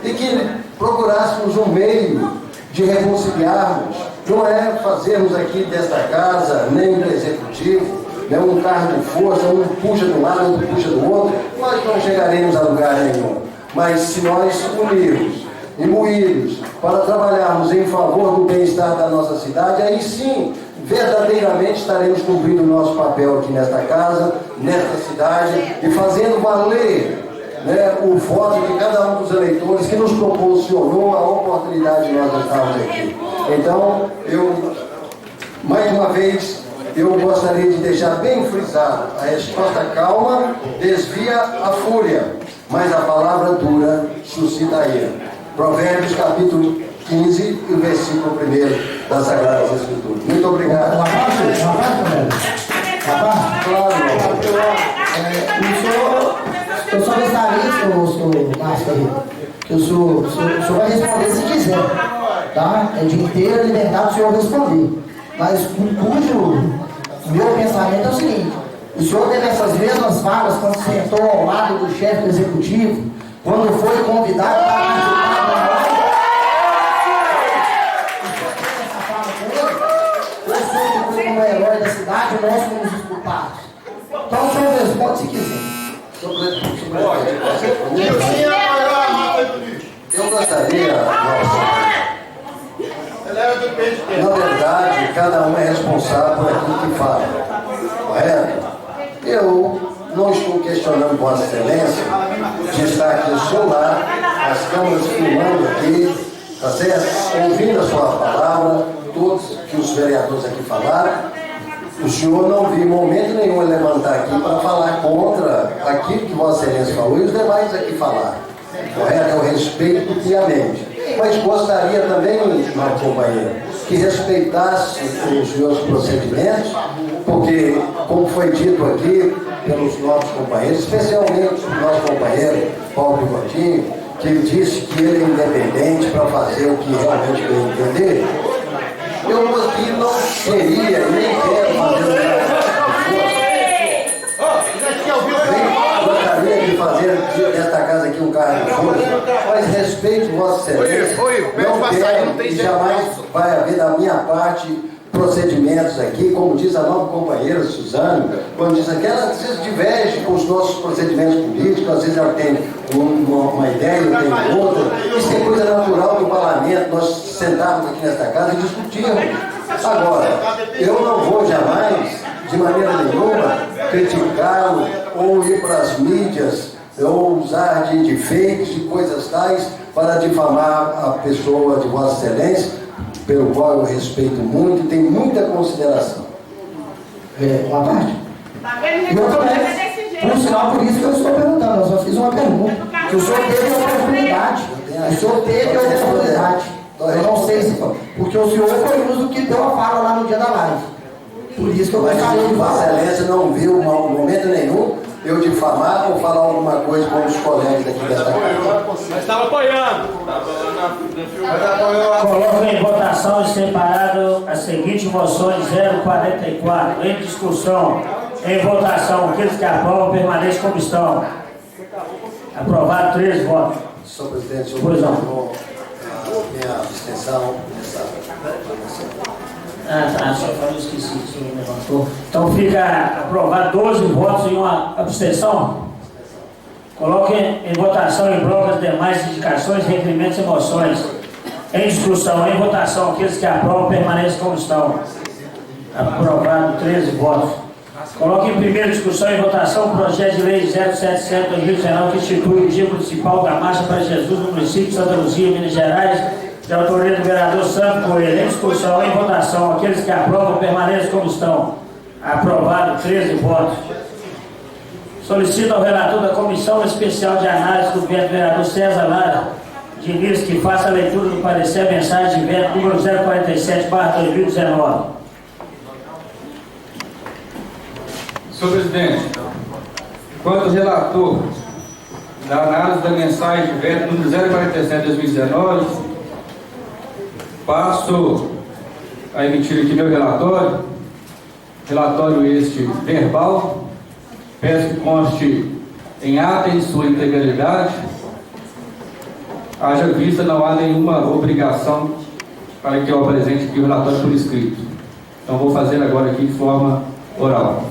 e que procurássemos um meio de reconciliarmos. Não é fazermos aqui desta casa, nem do executivo, um cargo de força, um puxa de um lado, outro puxa do outro, nós não chegaremos a lugar nenhum. Mas se nós unirmos, imbuídos, para trabalharmos em favor do bem-estar da nossa cidade, aí sim, verdadeiramente estaremos cumprindo o nosso papel aqui nesta casa, nesta cidade, e fazendo valer o voto de cada um dos eleitores que nos proporcionou a oportunidade de nós estarmos aqui. Então, mais uma vez, eu gostaria de deixar bem frisado, a resposta calma desvia a fúria, mas a palavra dura suscita a ira. Provérbios capítulo 15 e o versículo 1 das Sagradas Escrituras. Muito obrigado. Eu só gostaria, senhor Márcio, que o senhor vai responder se quiser, tá? É de inteira liberdade o senhor responder. Mas cujo meu pensamento é o seguinte: o senhor teve essas mesmas falas quando sentou ao lado do chefe do executivo, quando foi convidado para participar da live. O senhor foi como herói da cidade, nós fomos os culpados. Então o senhor responde se quiser. Eu gostaria, Na verdade, cada um é responsável por aquilo que fala, correto? Eu não estou questionando Vossa Excelência de estar aqui ao seu lado, as câmeras filmando aqui, tá certo? Ouvindo a sua palavra, todos que os vereadores aqui falaram. O senhor não viu em momento nenhum levantar aqui para falar contra aquilo que Vossa Excelência falou e os demais aqui falaram. Correto? Eu respeito piamente. Mas gostaria também, meu companheiro, que respeitasse os meus procedimentos, porque, como foi dito aqui pelos nossos companheiros, especialmente o nosso companheiro Paulo Bigodinho, que ele disse que ele é independente para fazer o que realmente quer entender, eu aqui não queria e nem quero fazer gostaria de fazer desta casa aqui um carro de força, mas respeito Vossa Excelência, não quero e jamais vai haver da minha parte procedimentos aqui, como diz a nova companheira Suzane, quando diz aqui, ela às vezes diverge com os nossos procedimentos políticos, às vezes ela tem uma ideia, eu tenho outra, isso é coisa natural do parlamento, nós sentarmos aqui nesta casa e discutirmos. Agora, eu não vou jamais, de maneira nenhuma, criticá-lo ou ir para as mídias ou usar de fakes e coisas tais para difamar a pessoa de Vossa Excelência, pelo qual eu respeito muito e tenho muita consideração. Uma parte? Eu também. Por sinal, por isso que eu estou perguntando, eu só fiz uma pergunta. Que o senhor teve a oportunidade. O senhor teve a oportunidade. Eu não sei se foi. Porque o senhor foi o que deu a fala lá no dia da live. Por isso que eu gostaria de Vossa Excelência não viu em momento nenhum eu difamar ou falar alguma coisa com os colegas daqui desta casa. Mas estava apoiando. Coloco em votação separado as seguintes moções 044. Em discussão, em votação, aqueles que aprovam permanecem como estão. Aprovado 13 votos. Senhor presidente, eu vou a minha abstenção nessa votação. Tá, só falou, esqueci, o senhor levantou. Então fica aprovado 12 votos e uma abstenção. Coloque em votação em bloco as demais indicações, requerimentos e moções. Em discussão, em votação, aqueles que aprovam permanecem como estão. Aprovado 13 votos. Coloque em primeira discussão em votação o projeto de lei 077/2019 que institui o Dia Municipal da Marcha para Jesus no município de Santa Luzia, Minas Gerais, de autoria do vereador Santo Coelho. Em discussão, em votação, aqueles que aprovam permanecem como estão. Aprovado 13 votos. Solicito ao relator da Comissão Especial de Análise do veto, vereador César Lara Diniz, que faça a leitura do parecer a mensagem de veto número 047/2019. Senhor presidente, enquanto relator da análise da mensagem de veto número 047/2019, passo a emitir aqui meu relatório este verbal, peço que conste em ata em sua integralidade, haja vista não há nenhuma obrigação para que eu apresente aqui o relatório por escrito. Então vou fazer agora aqui de forma oral.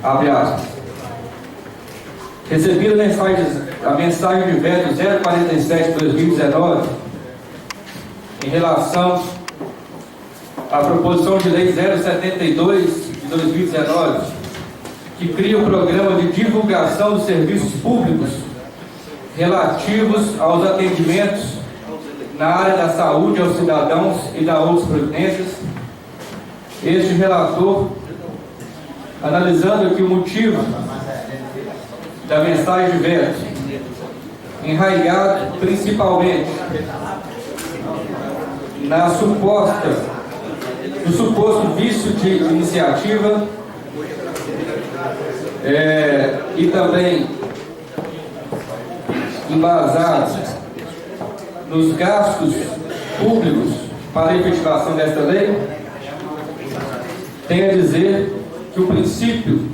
Abre aspas. Recebido a mensagem de veto 047/2019 em relação à proposição de lei 072/2019, que cria o programa de divulgação dos serviços públicos relativos aos atendimentos na área da saúde aos cidadãos e da outras providências. Este relator, analisando aqui o motivo da mensagem de veto, enraizado principalmente no suposto vício de iniciativa e também embasado nos gastos públicos para a efetivação desta lei, tem a dizer que o princípio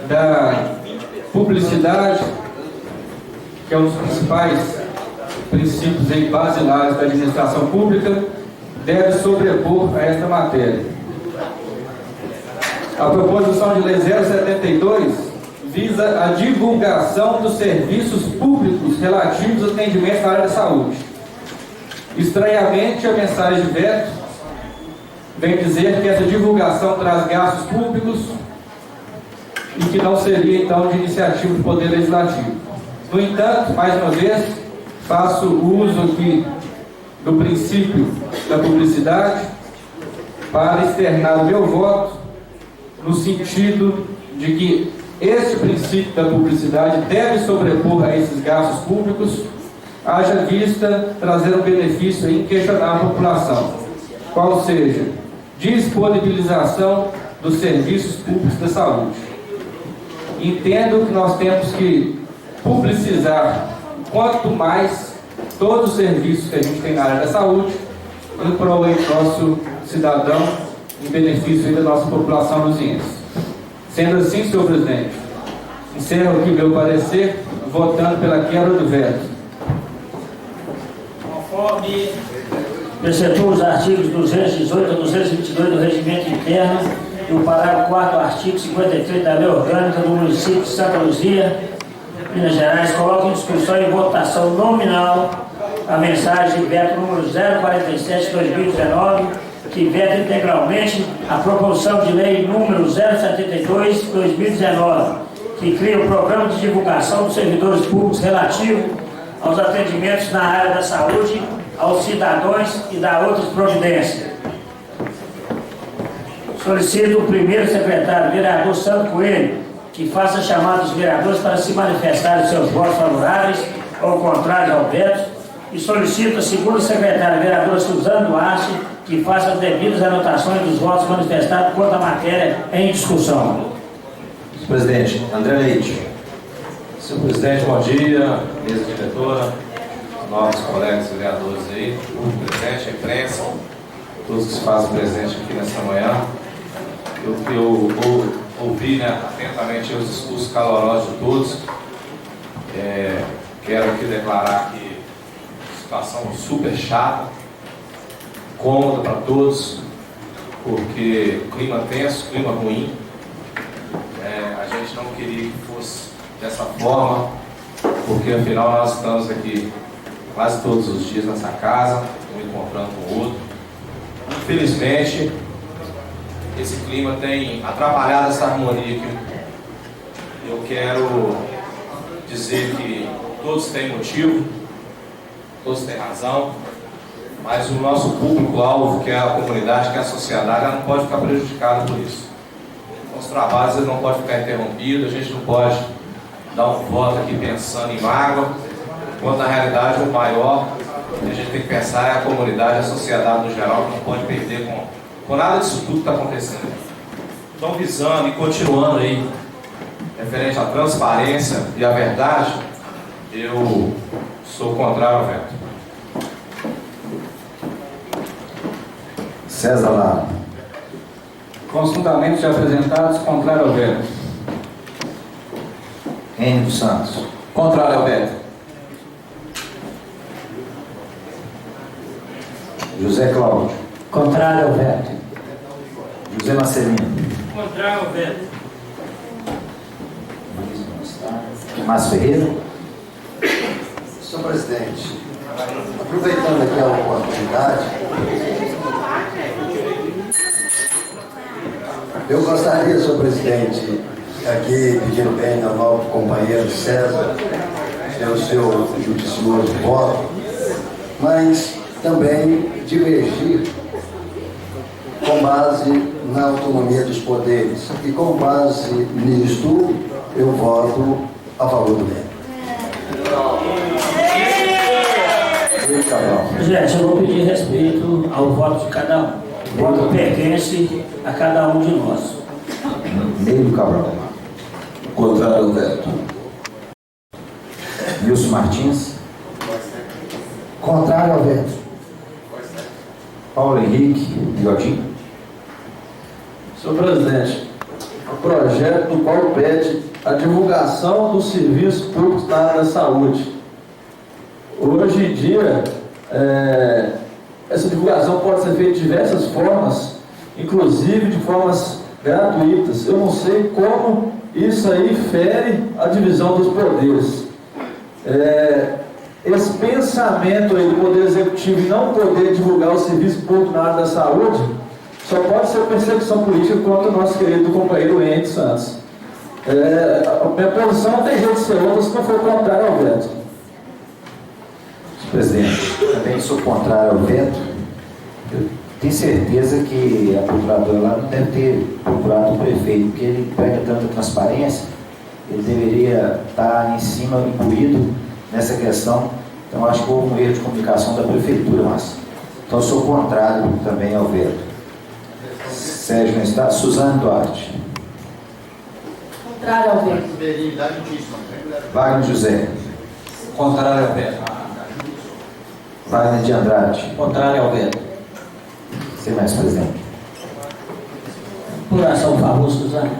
da publicidade, que é um dos principais princípios basilares da administração pública, deve sobrepor a esta matéria. A proposição de lei 072 visa a divulgação dos serviços públicos relativos ao atendimento na área da saúde. Estranhamente, a mensagem de veto vem dizer que essa divulgação traz gastos públicos e que não seria, então, de iniciativa do Poder Legislativo. No entanto, mais uma vez, faço uso aqui do princípio da publicidade para externar o meu voto no sentido de que este princípio da publicidade deve sobrepor a esses gastos públicos, haja vista trazer um benefício inquestionável à população, qual seja disponibilização dos serviços públicos da saúde. Entendo que nós temos que publicizar quanto mais todos os serviços que a gente tem na área da saúde, em prol do nosso cidadão, em benefício da nossa população luziense. Sendo assim, senhor presidente, encerro aqui meu parecer, votando pela quebra do veto. Conforme preceptou os artigos 218 a 222 do Regimento Interno e o parágrafo 4º, artigo 53 da Lei Orgânica do Município de Santa Luzia, Minas Gerais, coloco em discussão e votação nominal a mensagem de veto número 047/2019, que veta integralmente a proposição de lei número 072/2019, que cria o programa de divulgação dos servidores públicos relativo aos atendimentos na área da saúde aos cidadãos e dá outras providências. Solicito o primeiro secretário, vereador Santo Coelho, que faça chamada dos vereadores para se manifestarem seus votos favoráveis ou contrários ao veto, e solicito a segunda secretária, vereadora Suzana Duarte, que faça as devidas anotações dos votos manifestados quanto à matéria em discussão. Senhor presidente, André Leite. Senhor presidente, bom dia, mesa diretora, nossos colegas vereadores aí, público presente, a imprensa, todos que se fazem presente aqui nessa manhã. Eu ouvi, né, atentamente os discursos calorosos de todos. Quero aqui declarar que situação super chata, cômoda para todos, porque clima tenso, clima ruim. A gente não queria que fosse dessa forma, porque afinal nós estamos aqui quase todos os dias nessa casa, um encontrando com o outro. Infelizmente, esse clima tem atrapalhado essa harmonia aqui. Eu quero dizer que todos têm motivo, todos têm razão, mas o nosso público-alvo, que é a comunidade, que é a sociedade, ela não pode ficar prejudicada por isso. Os trabalhos eles não podem ficar interrompidos, a gente não pode dar um voto aqui pensando em mágoa, quando na realidade o maior que a gente tem que pensar é a comunidade, a sociedade no geral, que não pode perder com nada disso tudo que está acontecendo. Então, visando e continuando aí, referente à transparência e à verdade, eu sou contrário ao veto. César Lara. Conjuntamente apresentados, contrário ao veto. Enio dos Santos. Contrário ao veto. José Cláudio. Contrário ao veto. José Marcelino. Contrário ao veto. Márcio Ferreira. Senhor presidente, aproveitando aqui a oportunidade, eu gostaria, senhor presidente, aqui pedindo bem ao novo companheiro César, pelo seu judicioso voto, mas também divergir com base na autonomia dos poderes. E com base nisto, eu voto a favor do veto. Gente, eu vou pedir respeito ao voto de cada um. O voto pertence a cada um de nós. Neilo Cabral. Contrário ao veto. Wilson Martins. Contrário ao veto. Paulo Henrique Bigodinho. Senhor presidente, o projeto do qual pede a divulgação dos serviços públicos na área da saúde. Hoje em dia, essa divulgação pode ser feita de diversas formas, inclusive de formas gratuitas. Eu não sei como isso aí fere a divisão dos poderes. esse pensamento aí do Poder Executivo e não poder divulgar o serviço público na área da saúde só pode ser perseguição política contra o nosso querido companheiro Ente Santos. A minha posição não tem jeito de ser outra se não for contrário ao veto. Presidente, também sou contrário ao veto. Eu tenho certeza que a procuradora lá não deve ter procurado o prefeito, porque ele pega tanta transparência, ele deveria estar em cima, imbuído nessa questão. Então, acho que houve um erro de comunicação da prefeitura, mas então sou contrário também ao veto. Sérgio não está. Suzane Duarte. Contrário ao veto. Wagner José. Contrário ao veto. Wagner de Andrade. Contrário ao veto. Você mais, presidente. Por ação, por favor, Suzane.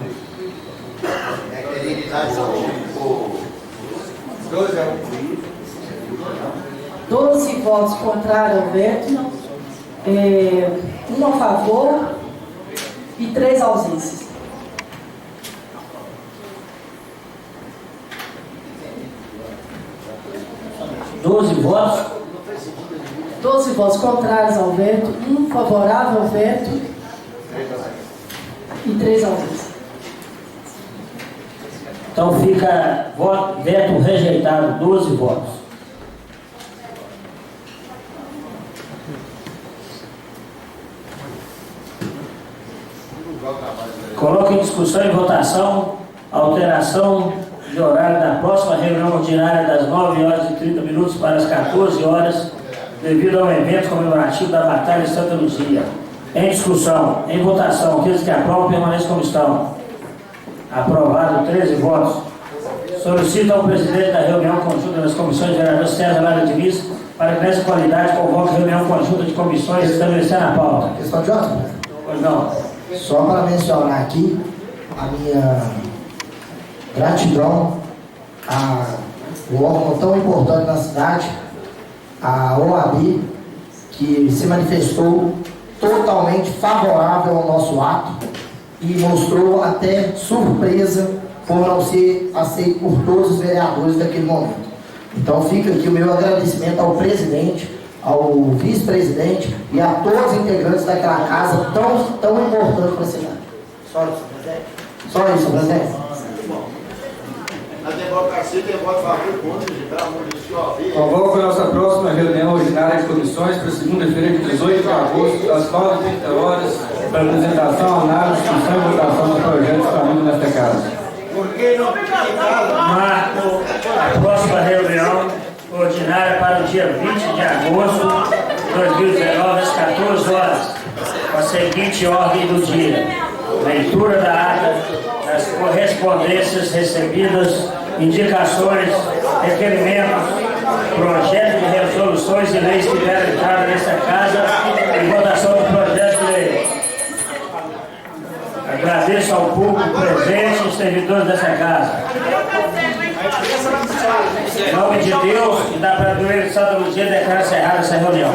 12 votos contrários ao veto, 1 a favor e 3 ausências. Doze votos. 12 votos contrários ao veto, 1 favorável ao veto e 3 ausências. Então fica veto rejeitado, 12 votos. Coloco em discussão e votação a alteração de horário da próxima reunião ordinária das 9h30 para as 14 horas, devido ao evento comemorativo da Batalha de Santa Luzia. Em discussão, em votação, aqueles que aprovam permaneçam como estão. Aprovado, 13 votos. Solicito ao presidente da reunião conjunta das comissões de vereador César Lara Diniz para que nessa qualidade convoque reunião conjunta de comissões estabelecendo a pauta. Questão de ordem? Pois não. Só para mencionar aqui a minha gratidão ao órgão tão importante na cidade, a OAB, que se manifestou totalmente favorável ao nosso ato e mostrou até surpresa por não ser aceito por todos os vereadores daquele momento. Então fica aqui o meu agradecimento ao presidente, ao vice-presidente e a todos os integrantes daquela casa tão importante para a cidade. Só isso, presidente. Só isso, presidente. Na democracia tem voto a favor e contra, pelo amor de Deus. Convoco a nossa próxima reunião ordinária de comissões para segunda-feira de 18 de agosto, às 9h30, para apresentação, análise, discussão e votação dos projetos família nesta casa. Por que não Marco a próxima reunião ordinária para o dia 20 de agosto de 2019, às 14 horas, com a seguinte ordem do dia: leitura da ata, das correspondências recebidas, indicações, requerimentos, projetos de resoluções e leis que vieram entrada nessa casa e votação do projeto de lei. Agradeço ao público presente e os servidores dessa casa. Em nome de Deus e da Padroeira de Santa Luzia, declaro encerrada essa reunião.